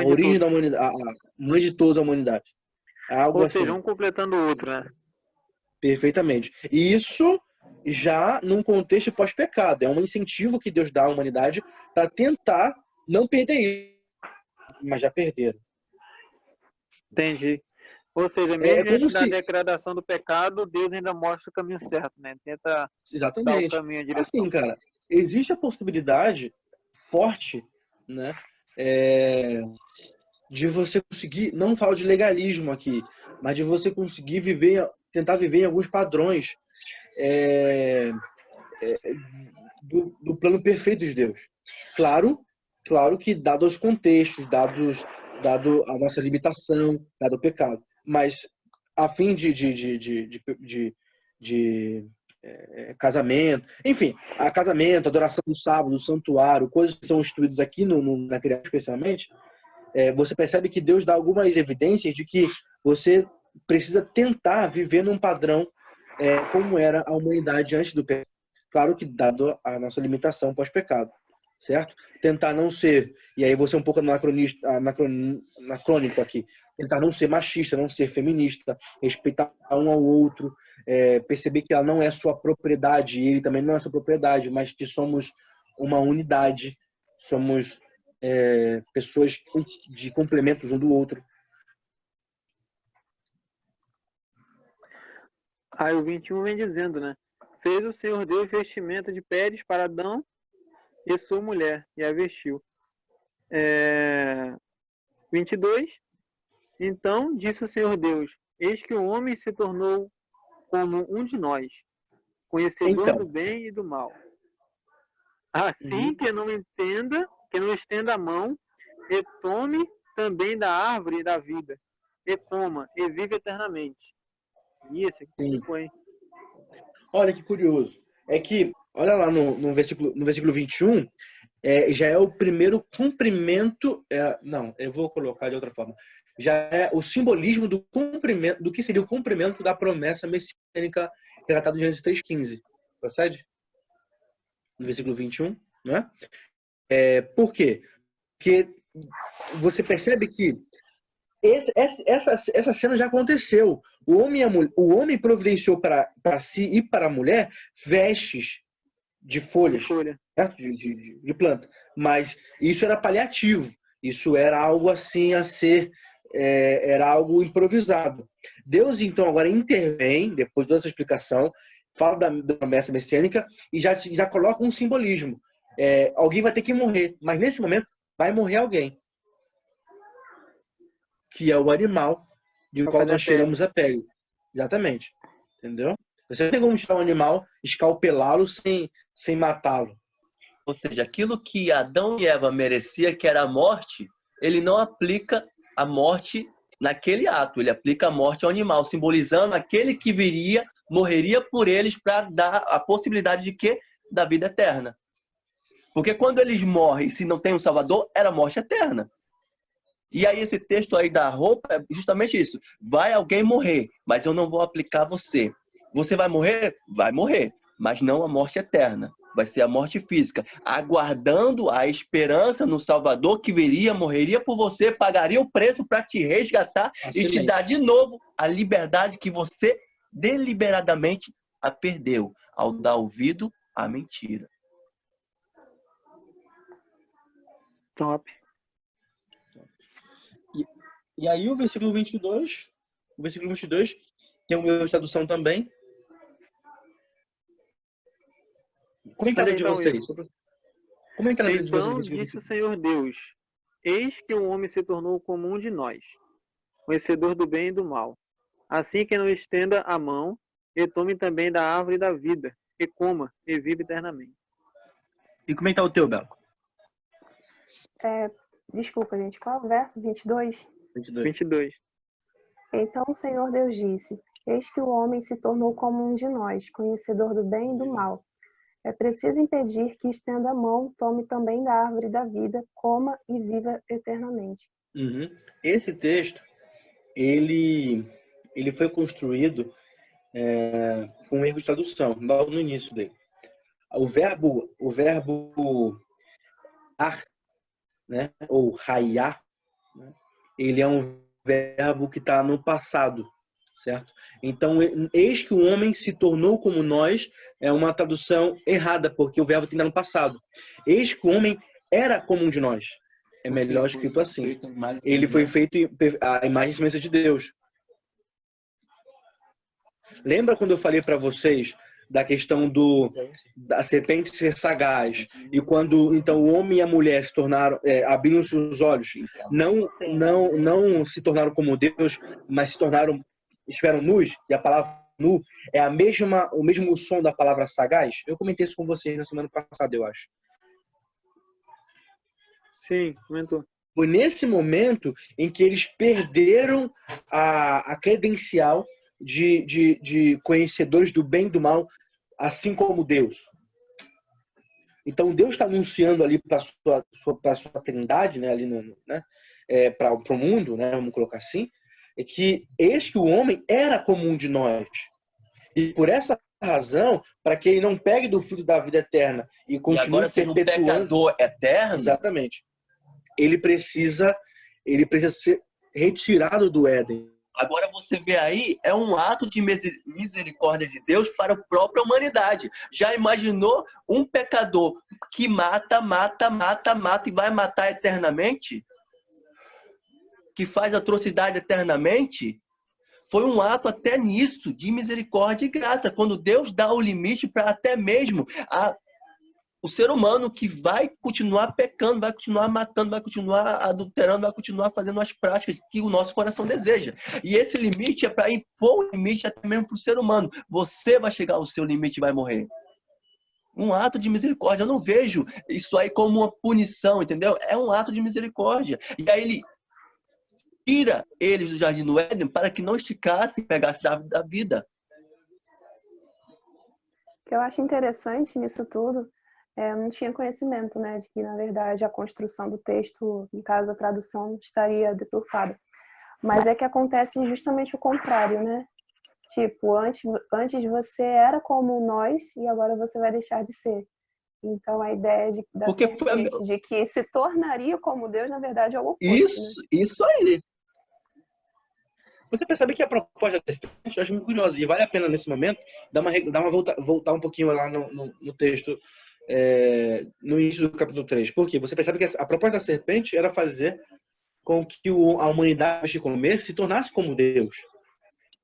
[SPEAKER 3] origem da humanidade, a mãe de toda a humanidade. Algo
[SPEAKER 2] Ou seja,
[SPEAKER 3] assim.
[SPEAKER 2] um completando o outro, né?
[SPEAKER 3] Perfeitamente. E isso já num contexto pós-pecado. É um incentivo que Deus dá à humanidade para tentar não perder isso. Mas já perderam.
[SPEAKER 2] Entendi. Ou seja, mesmo diante da degradação do pecado, Deus ainda mostra o caminho certo, né? Tenta dar o caminho, a direção.
[SPEAKER 3] Assim, cara, existe a possibilidade forte, né, de você conseguir, não falo de legalismo aqui, mas de você conseguir tentar viver em alguns padrões do plano perfeito de Deus. Claro que dado os contextos, dado a nossa limitação, dado o pecado, mas a fim de casamento, enfim, casamento, adoração do sábado, do santuário, coisas que são instituídas aqui na criação especialmente, você percebe que Deus dá algumas evidências de que você precisa tentar viver num padrão como era a humanidade antes do pecado. Claro que dado a nossa limitação pós-pecado, certo? Tentar não ser, e aí você é um pouco anacrônico aqui, tentar não ser machista, não ser feminista, respeitar um ao outro, perceber que ela não é sua propriedade e ele também não é sua propriedade, mas que somos uma unidade, somos pessoas de complementos um do outro.
[SPEAKER 2] Aí o 21 vem dizendo, né? Fez o Senhor Deus vestimenta de peles para Adão e sua mulher, e a vestiu. 22. Então disse o Senhor Deus: eis que o homem se tornou como um de nós, conhecedor do bem e do mal. Assim que não estenda a mão, e tome também da árvore da vida, e coma, e vive eternamente. Isso aqui foi.
[SPEAKER 3] Olha que curioso. É que, olha lá no versículo 21, já é o primeiro cumprimento. Não, eu vou colocar de outra forma. Já é o simbolismo do cumprimento, do que seria o cumprimento da promessa messiânica relatada em Gênesis 3,15. Procede? No versículo 21, né? Por quê? Porque você percebe que essa cena já aconteceu. O homem providenciou para si e para a mulher vestes de folhas, certo? De planta. Mas isso era paliativo. Isso era algo assim a ser... era algo improvisado. Deus, então, agora intervém, depois dessa explicação, fala da promessa messiânica e já coloca um simbolismo. Alguém vai ter que morrer, mas nesse momento vai morrer alguém, que é o animal de qual nós tiramos a pele. Exatamente. Entendeu? Você não tem como tirar um animal, escalpelá-lo sem matá-lo.
[SPEAKER 4] Ou seja, aquilo que Adão e Eva merecia, que era a morte, ele não aplica a morte naquele ato. Ele aplica a morte ao animal, simbolizando aquele que viria, morreria por eles para dar a possibilidade de quê? Da vida eterna. Porque quando eles morrem, se não tem um Salvador, era morte eterna. E aí esse texto aí da roupa é justamente isso. Vai alguém morrer, mas eu não vou aplicar a você. Você vai morrer? Vai morrer, mas não a morte eterna. Vai ser a morte física, aguardando a esperança no Salvador que viria, morreria por você, pagaria o preço para te resgatar e te dar de novo a liberdade que você deliberadamente a perdeu ao dar ouvido à mentira.
[SPEAKER 2] Top.
[SPEAKER 3] E aí o versículo 22, tem uma tradução também. Comentário de vocês. Comentário de
[SPEAKER 2] Então
[SPEAKER 3] vocês.
[SPEAKER 2] disse o Senhor Deus: Eis que o homem se tornou como um de nós, conhecedor do bem e do mal. Assim que não estenda a mão e tome também da árvore da vida, e coma, e vive eternamente.
[SPEAKER 3] E como é que tá o teu, Bel?
[SPEAKER 1] Desculpa, gente. Qual é o verso? 22?
[SPEAKER 2] 22.
[SPEAKER 1] Então o Senhor Deus disse: Eis que o homem se tornou como um de nós, conhecedor do bem e do mal. É preciso impedir que estenda a mão, tome também da árvore da vida, coma e viva eternamente.
[SPEAKER 3] Esse texto, ele foi construído com um erro de tradução, logo no início dele. O verbo ar, né, ou raiar, né, ele é um verbo que está no passado, certo? Então, eis que o homem se tornou como nós, é uma tradução errada, porque o verbo tem que estar no passado. Eis que o homem era como um de nós. É melhor escrito assim. Ele foi feito à imagem e semelhança de Deus. Lembra quando eu falei para vocês da questão da serpente ser sagaz, e quando então o homem e a mulher se tornaram, abriram seus olhos, não se tornaram como Deus, mas estiveram nus, e a palavra nu é o mesmo som da palavra sagaz? Eu comentei isso com vocês na semana passada, eu acho.
[SPEAKER 2] Sim, comentou.
[SPEAKER 3] Foi nesse momento em que eles perderam a credencial de conhecedores do bem e do mal, assim como Deus. Então Deus está anunciando ali para a sua trindade, né, ali para o mundo, né, vamos colocar assim, que eis que o homem era como um de nós. E por essa razão, para que ele não pegue do fruto da vida eterna e continue perpetuando,
[SPEAKER 4] pecador eterno,
[SPEAKER 3] exatamente, ele precisa ser retirado do Éden.
[SPEAKER 4] Agora você vê aí, é um ato de misericórdia de Deus para a própria humanidade. Já imaginou um pecador que mata e vai matar eternamente? Que faz atrocidade eternamente? Foi um ato até nisso, de misericórdia e graça, quando Deus dá o limite para até mesmo o ser humano que vai continuar pecando, vai continuar matando, vai continuar adulterando, vai continuar fazendo as práticas que o nosso coração deseja. E esse limite é para impor o limite até mesmo para o ser humano. Você vai chegar ao seu limite e vai morrer. Um ato de misericórdia. Eu não vejo isso aí como uma punição, entendeu? É um ato de misericórdia. E aí ele tira eles do jardim do Éden para que não esticassem e pegassem da vida.
[SPEAKER 1] O que eu acho interessante nisso tudo, eu não tinha conhecimento, né, de que, na verdade, a construção do texto, no caso, a tradução, estaria deturpada. Mas é que acontece justamente o contrário, né? Tipo, antes você era como nós e agora você vai deixar de ser. Então, a ideia de que se tornaria como Deus, na verdade, é o oposto.
[SPEAKER 4] Isso aí.
[SPEAKER 3] Você percebe que a proposta da serpente, eu acho muito curiosa, e vale a pena, nesse momento, voltar um pouquinho lá no texto, no início do capítulo 3. Por quê? Você percebe que a proposta da serpente era fazer com que a humanidade que comer se tornasse como Deus.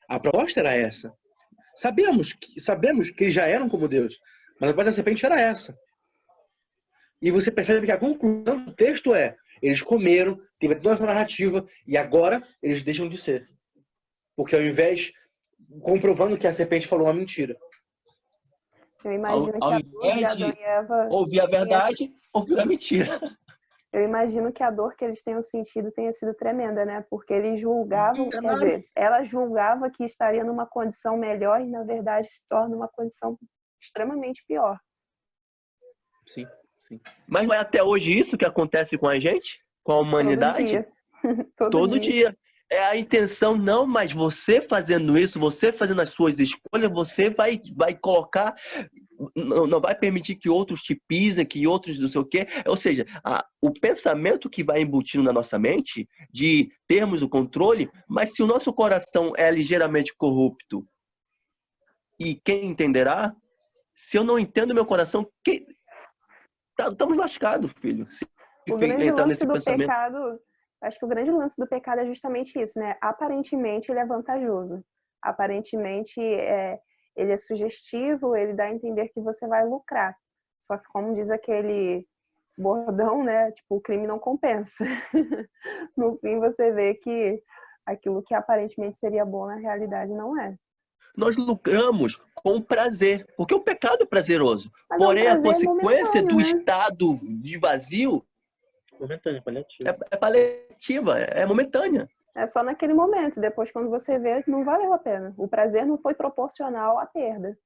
[SPEAKER 3] A proposta era essa. Sabemos que eles já eram como Deus, mas a proposta da serpente era essa. E você percebe que a conclusão do texto é: eles comeram, teve toda essa narrativa, e agora eles deixam de ser. Porque ao invés, comprovando que a serpente falou uma mentira.
[SPEAKER 1] Eu imagino
[SPEAKER 4] Ao
[SPEAKER 1] que a dor de
[SPEAKER 4] invés
[SPEAKER 1] Adão
[SPEAKER 4] de
[SPEAKER 1] e Eva
[SPEAKER 4] ouvir a
[SPEAKER 1] tenha
[SPEAKER 4] verdade, ouvir a mentira.
[SPEAKER 1] Eu imagino que a dor que eles tenham sentido tenha sido tremenda, né? Porque eles julgavam, quer dizer, ela julgava que estaria numa condição melhor e, na verdade, se torna uma condição extremamente pior.
[SPEAKER 3] Sim, sim.
[SPEAKER 4] Mas não é até hoje isso que acontece com a gente? Com a humanidade?
[SPEAKER 1] Todo dia.
[SPEAKER 4] Todo dia. É a intenção, não, mas você fazendo isso, você fazendo as suas escolhas, você vai colocar, não vai permitir que outros te pisem, que outros não sei o quê. Ou seja, o pensamento que vai embutindo na nossa mente de termos o controle, mas se o nosso coração é ligeiramente corrupto, e quem entenderá? Se eu não entendo meu coração, estamos lascados, filho. Se
[SPEAKER 1] O grande
[SPEAKER 4] entrar
[SPEAKER 1] lance
[SPEAKER 4] nesse
[SPEAKER 1] do
[SPEAKER 4] pensamento.
[SPEAKER 1] pecado, acho que o grande lance do pecado é justamente isso, né? Aparentemente ele é vantajoso. Aparentemente ele é sugestivo, ele dá a entender que você vai lucrar. Só que, como diz aquele bordão, né? Tipo, o crime não compensa. No fim, você vê que aquilo que aparentemente seria bom, na realidade, não é.
[SPEAKER 4] Nós lucramos com prazer, porque o pecado é prazeroso.
[SPEAKER 1] Mas
[SPEAKER 4] Porém,
[SPEAKER 1] é um
[SPEAKER 4] a
[SPEAKER 1] prazer
[SPEAKER 4] consequência
[SPEAKER 1] momentâneo,
[SPEAKER 4] do
[SPEAKER 1] né?
[SPEAKER 4] estado de vazio
[SPEAKER 3] Momentâneo, paliativo.
[SPEAKER 4] é paliativa, é momentânea.
[SPEAKER 1] É só naquele momento. Depois, quando você vê, não valeu a pena. O prazer não foi proporcional à perda.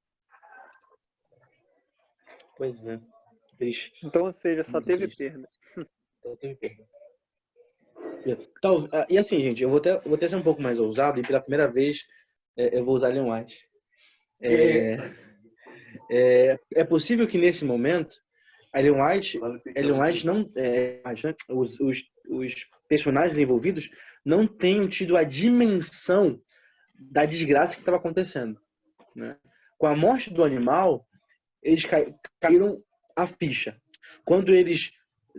[SPEAKER 3] Pois é. Triste.
[SPEAKER 2] Então, ou seja, só
[SPEAKER 3] Muito
[SPEAKER 2] teve
[SPEAKER 3] triste.
[SPEAKER 2] perda.
[SPEAKER 3] Só teve perda. E assim, gente, eu vou até ser um pouco mais ousado, e pela primeira vez eu vou usar Ellen White. É possível que nesse momento Ellen White não, os personagens envolvidos não tenham tido a dimensão da desgraça que estava acontecendo, né? Com a morte do animal, eles caíram a ficha. Quando eles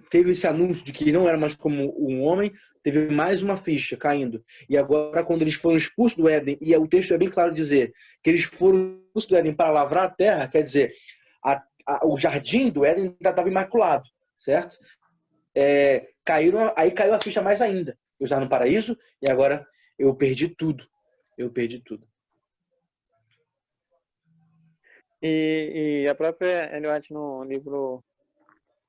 [SPEAKER 3] teve esse anúncio de que ele não era mais como um homem, teve mais uma ficha caindo. E agora, quando eles foram expulsos do Éden, e o texto é bem claro dizer que eles foram expulsos do Éden para lavrar a terra, quer dizer, o jardim do Éden estava imaculado, certo? Aí caiu a ficha mais ainda. Eu estava no paraíso e agora eu perdi tudo. Eu perdi tudo.
[SPEAKER 2] E a própria Ellen White no livro,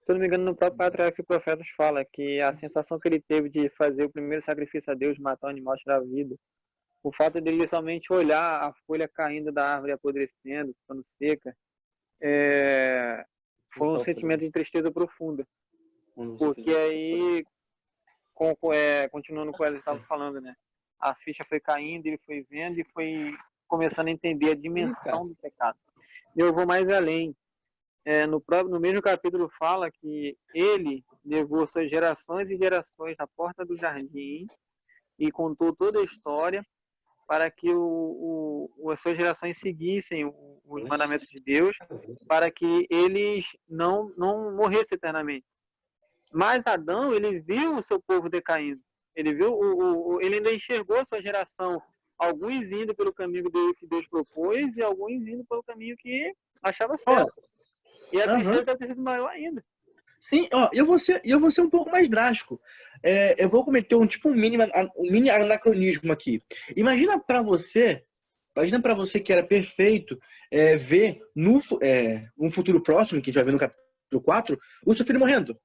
[SPEAKER 2] se eu não me engano, no próprio Patriarcas e Profetas fala que a sensação que ele teve de fazer o primeiro sacrifício a Deus, matar o animal, tirar a vida, o fato dele somente olhar a folha caindo da árvore apodrecendo, ficando seca, foi um sentimento de tristeza profunda. Porque aí, continuando com o que ela estava falando, né? A ficha foi caindo, ele foi vendo e foi começando a entender a dimensão do pecado. Eu vou mais além. No mesmo capítulo fala que ele levou suas gerações e gerações na porta do jardim e contou toda a história para que as suas gerações seguissem os mandamentos de Deus, para que eles não morressem eternamente. Mas Adão, ele viu o seu povo decaindo. Ele viu ele ainda enxergou a sua geração, alguns indo pelo caminho que Deus propôs e alguns indo pelo caminho que achava certo. E a tristeza deve ter sido maior ainda.
[SPEAKER 3] Sim, eu vou ser um pouco mais drástico. Eu vou cometer um mini anacronismo aqui. Imagina para você que era perfeito ver um futuro próximo, que a gente vai ver no capítulo 4, o seu filho morrendo.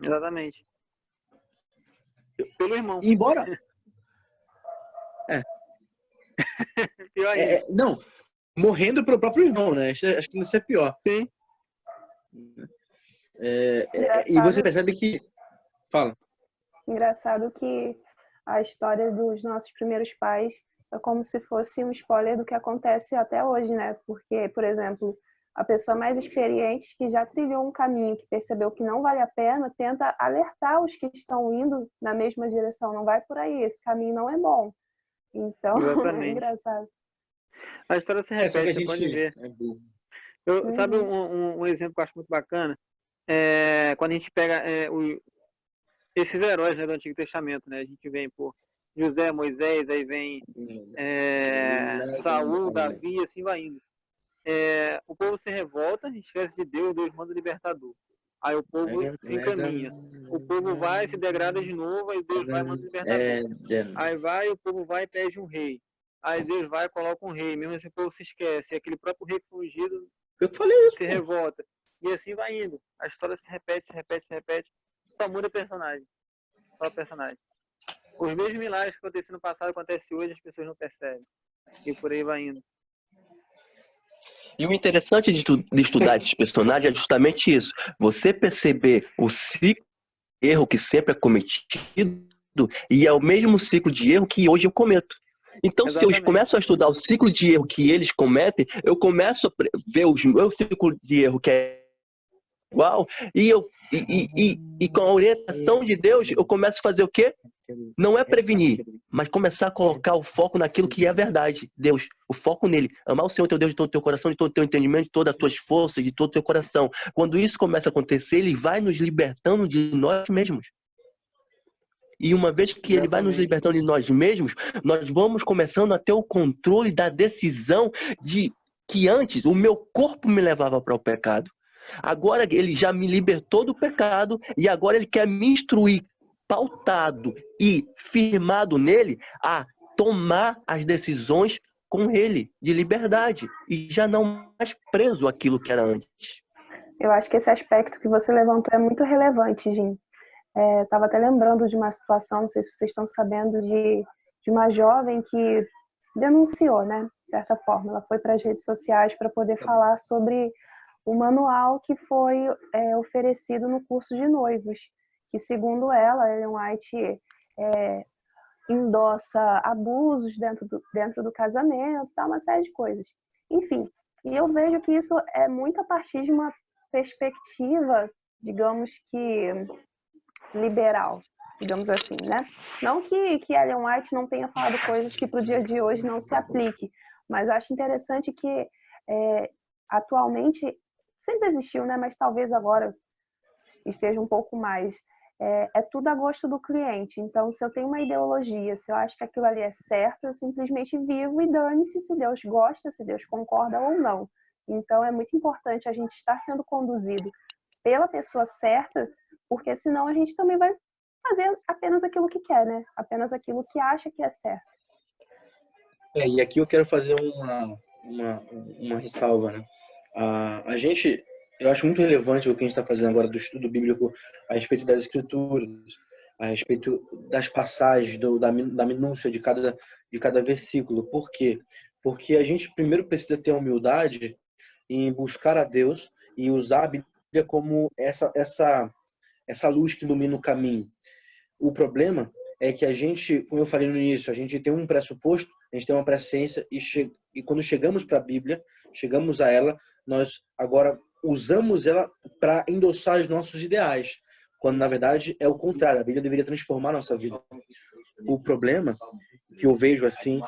[SPEAKER 2] Exatamente. Pelo irmão.
[SPEAKER 3] Embora...
[SPEAKER 2] Pior ainda.
[SPEAKER 3] Não, morrendo pelo próprio irmão, né? Acho que isso é pior.
[SPEAKER 2] Sim.
[SPEAKER 3] E você percebe que... Fala.
[SPEAKER 1] Engraçado que a história dos nossos primeiros pais é como se fosse um spoiler do que acontece até hoje, né? Porque, por exemplo, a pessoa mais experiente que já trilhou um caminho, que percebeu que não vale a pena, tenta alertar os que estão indo na mesma direção. Não vai por aí, esse caminho não é bom. Então,
[SPEAKER 2] exatamente.
[SPEAKER 1] É engraçado.
[SPEAKER 2] A história se repete, você pode ver. Sabe um exemplo que eu acho muito bacana? Quando a gente pega esses heróis, né, do Antigo Testamento, né? A gente vem por José, Moisés, aí vem Saul, Davi, assim vai indo. O povo se revolta, esquece de Deus, Deus manda o libertador. Aí o povo se encaminha. O povo vai, se degrada de novo, aí Deus vai e manda o libertador. Aí vai, o povo vai e pede um rei. Aí Deus vai e coloca um rei. Mesmo assim o povo se esquece. E aquele próprio rei fugido se revolta. E assim vai indo. A história se repete, se repete, se repete. Só muda personagem. Só personagem. Os mesmos milagres que aconteceram no passado acontecem hoje, as pessoas não percebem. E por aí vai indo.
[SPEAKER 4] E o interessante de estudar esses personagens é justamente isso. Você perceber o ciclo de erro que sempre é cometido e é o mesmo ciclo de erro que hoje eu cometo. Então,
[SPEAKER 2] Exatamente.
[SPEAKER 4] se eu começo a estudar o ciclo de erro que eles cometem, eu começo a ver o meu ciclo de erro que é igual e com a orientação de Deus, eu começo a fazer o quê? Não é prevenir, mas começar a colocar o foco naquilo que é verdade. Deus, o foco nele. Amar o Senhor teu Deus de todo o teu coração, de todo o teu entendimento, de todas as tuas forças, de todo o teu coração. Quando isso começa a acontecer, ele vai nos libertando de nós mesmos. E uma vez que ele vai nos libertando de nós mesmos, nós vamos começando a ter o controle da decisão de que antes o meu corpo me levava para o pecado. Agora ele já me libertou do pecado e agora ele quer me instruir, pautado e firmado nele, a tomar as decisões com ele, de liberdade, e já não mais preso àquilo que era antes.
[SPEAKER 1] Eu acho que esse aspecto que você levantou é muito relevante, Jim. Estava até lembrando de uma situação, não sei se vocês estão sabendo, de uma jovem que denunciou, né, de certa forma. Ela foi para as redes sociais para poder falar sobre o manual que foi oferecido no curso de noivos, que segundo ela, Ellen White endossa abusos dentro do casamento, tá, uma série de coisas. Enfim, e eu vejo que isso é muito a partir de uma perspectiva, digamos que liberal, digamos assim, né? Não que Ellen White não tenha falado coisas que para o dia de hoje não se aplique, mas acho interessante que atualmente sempre existiu, né? Mas talvez agora esteja um pouco mais. É tudo a gosto do cliente. Então, se eu tenho uma ideologia, se eu acho que aquilo ali é certo, eu simplesmente vivo e dane-se se Deus gosta, se Deus concorda ou não. Então, é muito importante a gente estar sendo conduzido pela pessoa certa, porque senão a gente também vai fazer apenas aquilo que quer, né? Apenas aquilo que acha que é certo.
[SPEAKER 3] E aqui eu quero fazer uma ressalva, né? Eu acho muito relevante o que a gente está fazendo agora do estudo bíblico a respeito das escrituras, a respeito das passagens, da minúcia de cada versículo. Por quê? Porque a gente primeiro precisa ter a humildade em buscar a Deus e usar a Bíblia como essa luz que ilumina o caminho. O problema é que a gente, como eu falei no início, a gente tem um pressuposto, a gente tem uma presciência e quando chegamos para a Bíblia, chegamos a ela, nós agora usamos ela para endossar os nossos ideais, quando na verdade é o contrário, a Bíblia deveria transformar a nossa vida. O problema que eu vejo assim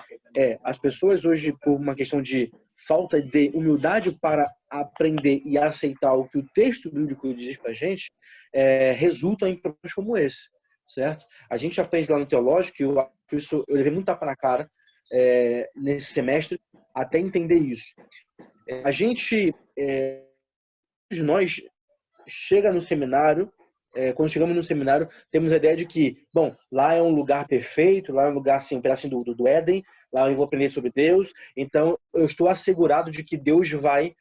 [SPEAKER 3] as pessoas hoje, por uma questão de falta de humildade para aprender e aceitar o que o texto bíblico diz para a gente, resulta em problemas como esse, certo? A gente aprende lá no teológico, e eu levei muito tapa na cara nesse semestre até entender isso. Nós chega no seminário, quando chegamos no seminário, temos a ideia de que, bom, lá é um lugar perfeito, lá é um lugar assim, um pedacinho do Éden, lá eu vou aprender sobre Deus, então eu estou assegurado de que Deus vai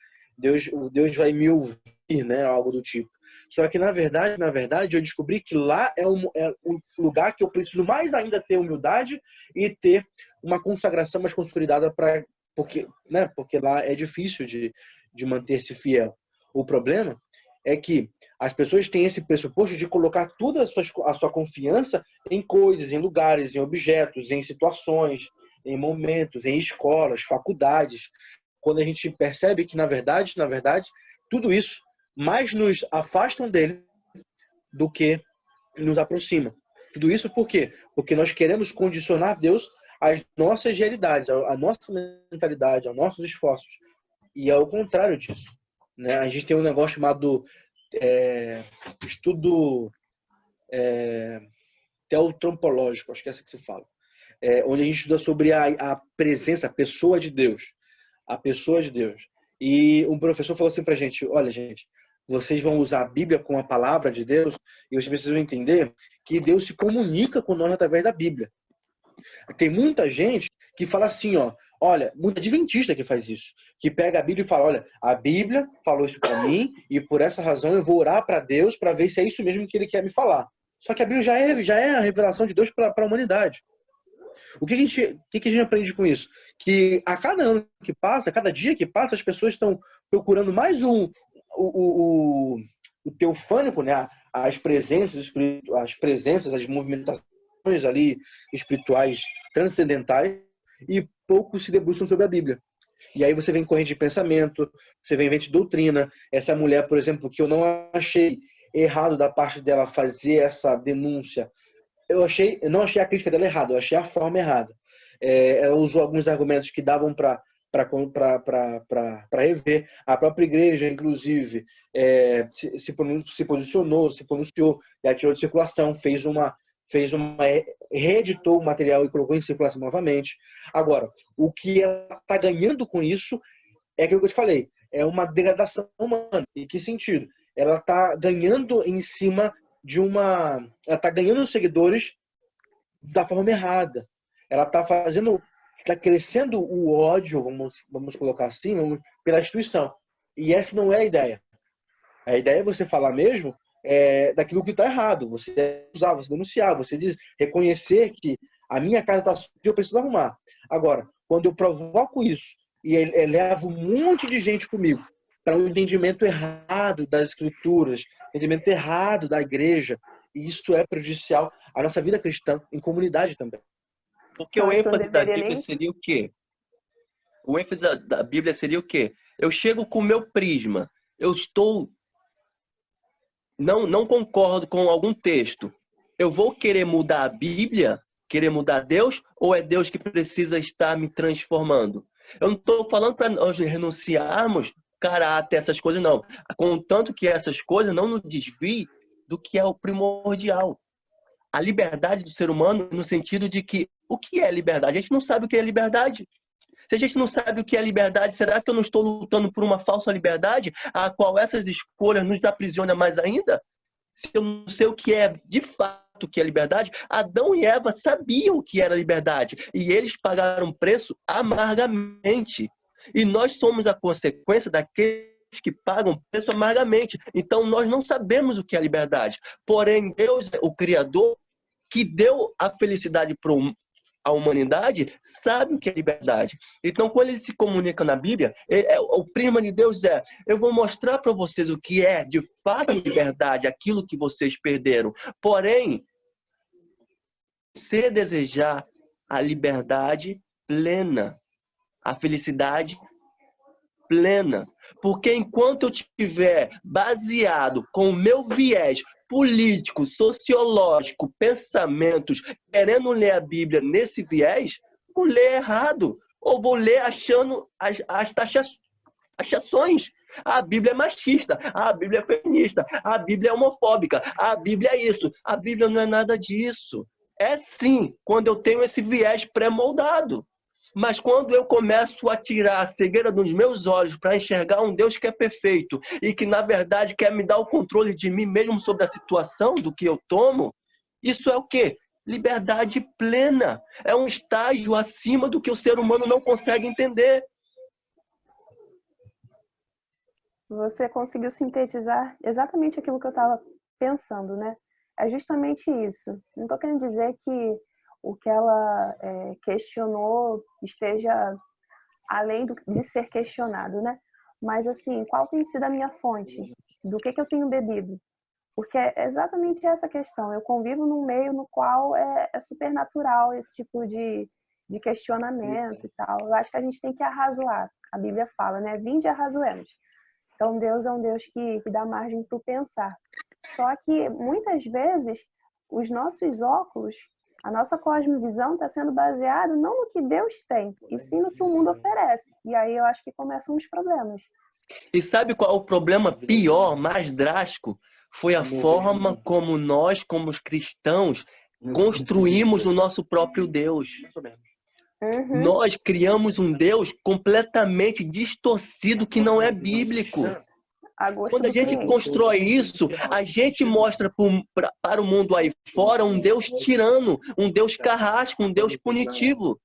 [SPEAKER 3] me ouvir, né, algo do tipo. Só que na verdade, eu descobri que lá é um lugar que eu preciso mais ainda ter humildade e ter uma consagração mais consolidada porque lá é difícil de manter-se fiel. O problema é que as pessoas têm esse pressuposto de colocar toda a sua confiança em coisas, em lugares, em objetos, em situações, em momentos, em escolas, faculdades. Quando a gente percebe que, na verdade, tudo isso mais nos afastam dele do que nos aproxima. Tudo isso por quê? Porque nós queremos condicionar Deus às nossas realidades, à nossa mentalidade, aos nossos esforços. E é o contrário disso, né? A gente tem um negócio chamado estudo teotrompológico, acho que é assim que se fala. onde a gente estuda sobre a presença, a pessoa de Deus. A pessoa de Deus. E um professor falou assim pra gente, olha, gente, vocês vão usar a Bíblia como a palavra de Deus e vocês precisam entender que Deus se comunica com nós através da Bíblia. Tem muita gente que fala assim, ó, olha, muita adventista que faz isso, que pega a Bíblia e fala, olha, a Bíblia falou isso para mim e por essa razão eu vou orar para Deus para ver se é isso mesmo que ele quer me falar. Só que a Bíblia já é a revelação de Deus para a humanidade. O que a gente aprende com isso? Que a cada ano que passa, a cada dia que passa, as pessoas estão procurando mais o teofânico, né? As presenças, as movimentações ali espirituais transcendentais e pouco se debruçam sobre a Bíblia. E aí você vem corrente de pensamento, você vem de doutrina. Essa mulher, por exemplo, que eu não achei errado da parte dela fazer essa denúncia, eu não achei a crítica dela errada, eu achei a forma errada. Ela usou alguns argumentos que davam para rever. A própria igreja, inclusive, se posicionou, se pronunciou, e tirou de circulação, reeditou o material e colocou em circulação novamente. Agora, o que ela está ganhando com isso é aquilo que eu te falei, é uma degradação humana. Em que sentido? Ela está ganhando em cima ela está ganhando seguidores da forma errada. Ela está crescendo o ódio, vamos colocar assim, pela instituição. E essa não é a ideia. A ideia é você falar mesmo daquilo que está errado. Você usar, você denunciar, você reconhecer que a minha casa está suja, eu preciso arrumar. Agora, quando eu provoco isso e levo um monte de gente comigo para um entendimento errado das escrituras, entendimento errado da igreja, e isso é prejudicial à nossa vida cristã em comunidade também.
[SPEAKER 4] Porque o ênfase da Bíblia seria o quê? O ênfase da Bíblia seria o quê? Eu chego com o meu prisma, eu não concordo com algum texto. Eu vou querer mudar a Bíblia, querer mudar Deus, ou é Deus que precisa estar me transformando? Eu não estou falando para nós renunciarmos caráter, essas coisas, não. Contanto que essas coisas não nos desviem do que é o primordial. A liberdade do ser humano no sentido de que o que é liberdade? A gente não sabe o que é liberdade. Se a gente não sabe o que é liberdade, será que eu não estou lutando por uma falsa liberdade a qual essas escolhas nos aprisionam mais ainda? Se eu não sei o que é de fato o que é liberdade, Adão e Eva sabiam o que era liberdade e eles pagaram um preço amargamente. E nós somos a consequência daqueles que pagam preço amargamente. Então nós não sabemos o que é liberdade. Porém, Deus, o Criador, que deu a felicidade para a humanidade, sabe o que é liberdade. Então, quando ele se comunica na Bíblia, o prisma de Deus eu vou mostrar para vocês o que é de fato liberdade, aquilo que vocês perderam. Porém, se desejar a liberdade plena, a felicidade plena. Porque enquanto eu estiver baseado com o meu viés político, sociológico, pensamentos, querendo ler a Bíblia nesse viés, vou ler errado. Ou vou ler achando as taxações. A Bíblia é machista, a Bíblia é feminista, a Bíblia é homofóbica, a Bíblia é isso. A Bíblia não é nada disso. É sim, quando eu tenho esse viés pré-moldado. Mas quando eu começo a tirar a cegueira dos meus olhos para enxergar um Deus que é perfeito e que, na verdade, quer me dar o controle de mim mesmo sobre a situação do que eu tomo, isso é o quê? Liberdade plena. É um estágio acima do que o ser humano não consegue entender.
[SPEAKER 1] Você conseguiu sintetizar exatamente aquilo que eu estava pensando, né? É justamente isso. Não estou querendo dizer que o que ela questionou esteja além de ser questionado, né? Mas, assim, qual tem sido a minha fonte? Do que eu tenho bebido? Porque é exatamente essa questão. Eu convivo num meio no qual é super natural esse tipo de questionamento e tal. Eu acho que a gente tem que arrazoar. A Bíblia fala, né? Vinde e arrazoemos. Então, Deus é um Deus que dá margem para o pensar. Só que, muitas vezes, os nossos óculos, a nossa cosmovisão está sendo baseada não no que Deus tem, e sim no que o mundo oferece. E aí eu acho que começam os problemas.
[SPEAKER 4] E sabe qual é o problema pior, mais drástico? Foi a forma como nós, como os cristãos, construímos o nosso próprio Deus.
[SPEAKER 5] Uhum.
[SPEAKER 4] Nós criamos um Deus completamente distorcido que não é bíblico.
[SPEAKER 5] A gosto
[SPEAKER 4] Quando a
[SPEAKER 5] do
[SPEAKER 4] gente
[SPEAKER 5] cliente.
[SPEAKER 4] constrói isso, a gente mostra para o mundo aí fora um Deus tirano, um Deus carrasco, um Deus punitivo.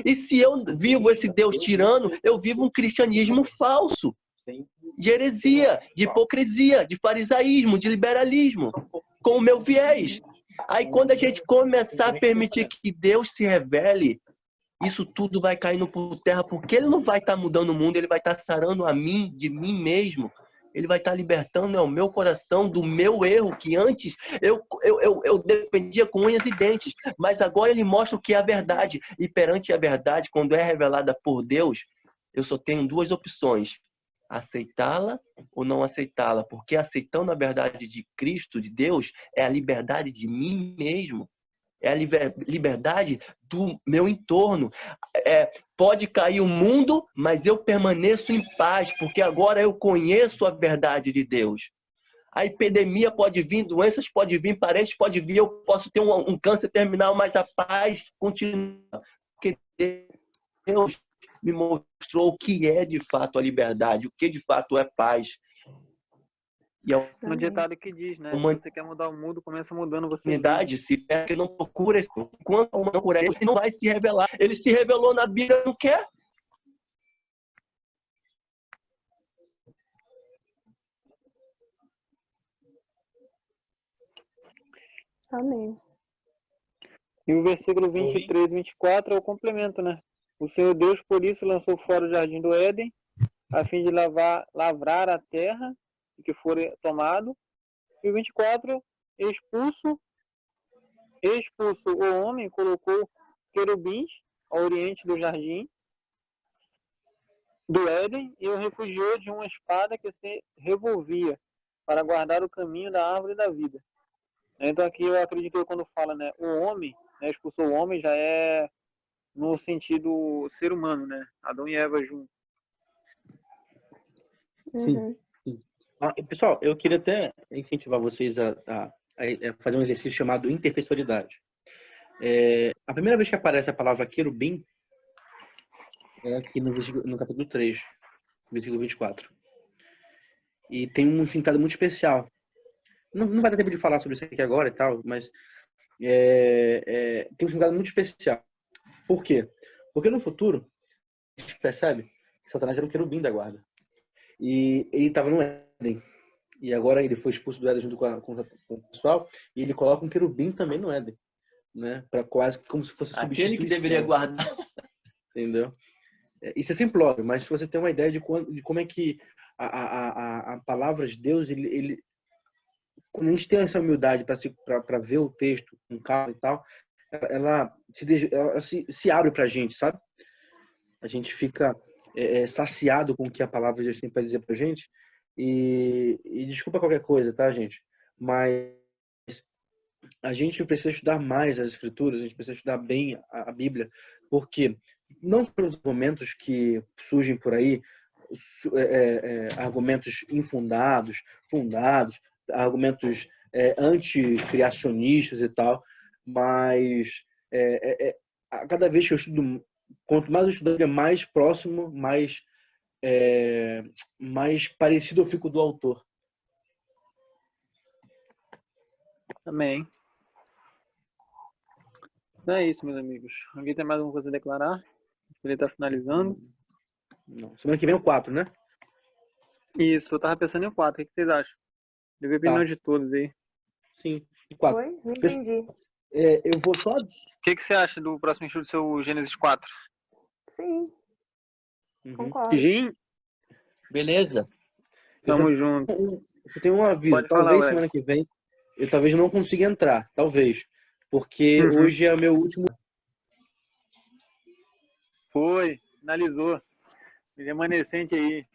[SPEAKER 4] E se eu vivo esse Deus tirano, eu vivo um cristianismo falso, de heresia, de hipocrisia, de farisaísmo, de liberalismo, com o meu viés. Aí quando a gente começar a permitir que Deus se revele, isso tudo vai caindo por terra, porque Ele não vai estar mudando o mundo, Ele vai estar sarando a mim, de mim mesmo. Ele vai estar libertando o meu coração do meu erro, que antes eu dependia com unhas e dentes. Mas agora Ele mostra o que é a verdade. E perante a verdade, quando é revelada por Deus, eu só tenho duas opções: aceitá-la ou não aceitá-la. Porque aceitando a verdade de Cristo, de Deus, é a liberdade de mim mesmo. É a liberdade do meu entorno. Pode cair o mundo, mas eu permaneço em paz, porque agora eu conheço a verdade de Deus. A epidemia pode vir, doenças podem vir, parentes podem vir, eu posso ter um câncer terminal, mas a paz continua. Porque Deus me mostrou o que é de fato a liberdade, o que de fato é paz. E a
[SPEAKER 2] Um ditado que diz, né? Se você quer mudar o mundo, começa mudando você mesmo.
[SPEAKER 4] humanidade, se é que não procura, enquanto a humanidade procura ele não vai se revelar. Ele se revelou na Bíblia, não quer.
[SPEAKER 5] Amém.
[SPEAKER 2] E o versículo 23 e 24 é o complemento, né? O Senhor Deus, por isso, lançou fora o jardim do Éden, a fim de lavrar a terra que for tomado. E o 24, expulso o homem, colocou querubins ao oriente do jardim do Éden e o refugiou de uma espada que se revolvia para guardar o caminho da árvore da vida. Então aqui eu acredito que quando fala, né, o homem, né, expulsou o homem, já é no sentido ser humano, né? Adão e Eva juntos.
[SPEAKER 5] Uhum.
[SPEAKER 3] Pessoal, eu queria até incentivar vocês a fazer um exercício chamado intertextualidade. A primeira vez que aparece a palavra querubim é aqui no capítulo 3, versículo 24. E tem um significado muito especial. Não vai dar tempo de falar sobre isso aqui agora e tal, mas tem um significado muito especial. Por quê? Porque no futuro, a gente percebe que Satanás era um querubim da guarda. E ele estava no Éden. E agora ele foi expulso do Éden junto com o pessoal. E ele coloca um querubim também no Éden. Né? Para quase como se fosse substituição.
[SPEAKER 4] Aquele que deveria guardar.
[SPEAKER 3] Entendeu? Isso é simplório, mas se você tem uma ideia de como é que a palavra de Deus, quando a gente tem essa humildade para ver o texto com calma e tal, ela se abre para a gente, sabe? A gente fica saciado com o que a palavra de Deus tem para dizer para a gente. E desculpa qualquer coisa, tá, gente? Mas a gente precisa estudar mais as Escrituras, a gente precisa estudar bem a Bíblia, porque não pelos argumentos que surgem por aí, argumentos infundados, fundados, argumentos anticriacionistas e tal, mas a cada vez que eu estudo, quanto mais eu estudo, mais próximo, mais parecido eu fico do autor.
[SPEAKER 2] Amém. Então é isso, meus amigos. Alguém tem mais alguma coisa a declarar? Ele está finalizando.
[SPEAKER 3] Não. Semana que vem é o 4, né?
[SPEAKER 2] Isso, eu tava pensando em 4. O que vocês acham? Eu vi a opinião de todos aí.
[SPEAKER 3] Sim, 4.
[SPEAKER 5] Oi? Não entendi.
[SPEAKER 3] Eu vou só...
[SPEAKER 2] O que você acha do próximo estudo do seu Gênesis 4?
[SPEAKER 5] Sim. Concordo.
[SPEAKER 2] Gin?
[SPEAKER 4] Beleza.
[SPEAKER 2] Tamo junto.
[SPEAKER 3] Eu tenho um aviso.
[SPEAKER 2] Pode
[SPEAKER 3] talvez
[SPEAKER 2] falar,
[SPEAKER 3] semana que vem eu talvez não consiga entrar. Talvez. Porque hoje é o meu último...
[SPEAKER 2] Foi. Finalizou. Remanescente aí.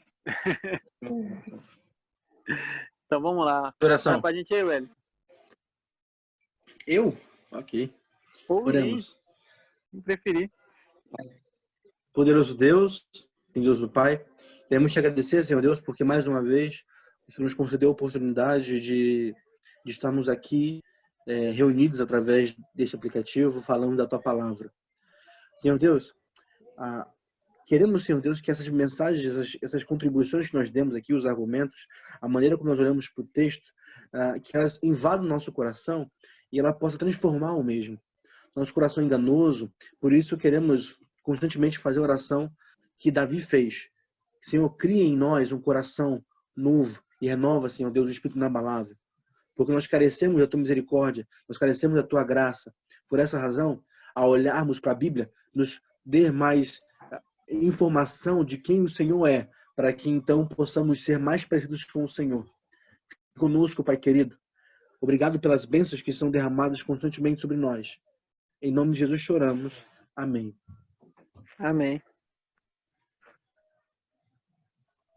[SPEAKER 2] Então vamos lá.
[SPEAKER 3] Oração.
[SPEAKER 2] Fala pra gente aí, velho.
[SPEAKER 3] Eu? Ok.
[SPEAKER 2] Oremos. Não preferi.
[SPEAKER 3] Poderoso Deus, Deus do Pai, queremos te agradecer, Senhor Deus, porque mais uma vez o Senhor nos concedeu a oportunidade de estarmos aqui reunidos através deste aplicativo, falando da tua palavra. Senhor Deus, queremos, Senhor Deus, que essas mensagens, essas contribuições que nós demos aqui, os argumentos, a maneira como nós olhamos para o texto, que elas invadam o nosso coração e ela possa transformar o mesmo. Nosso coração é enganoso, por isso queremos constantemente fazer a oração que Davi fez. Senhor, cria em nós um coração novo e renova, Senhor Deus, o Espírito inabalável. Porque nós carecemos da tua misericórdia, nós carecemos da tua graça. Por essa razão, ao olharmos para a Bíblia, nos dê mais informação de quem o Senhor é, para que então possamos ser mais parecidos com o Senhor. Fique conosco, Pai querido. Obrigado pelas bênçãos que são derramadas constantemente sobre nós. Em nome de Jesus choramos. Amém.
[SPEAKER 2] Amém.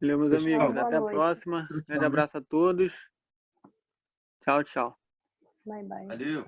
[SPEAKER 2] Valeu, meus amigos. Até a próxima. Grande abraço a todos. Tchau, tchau.
[SPEAKER 5] Bye, bye.
[SPEAKER 4] Valeu.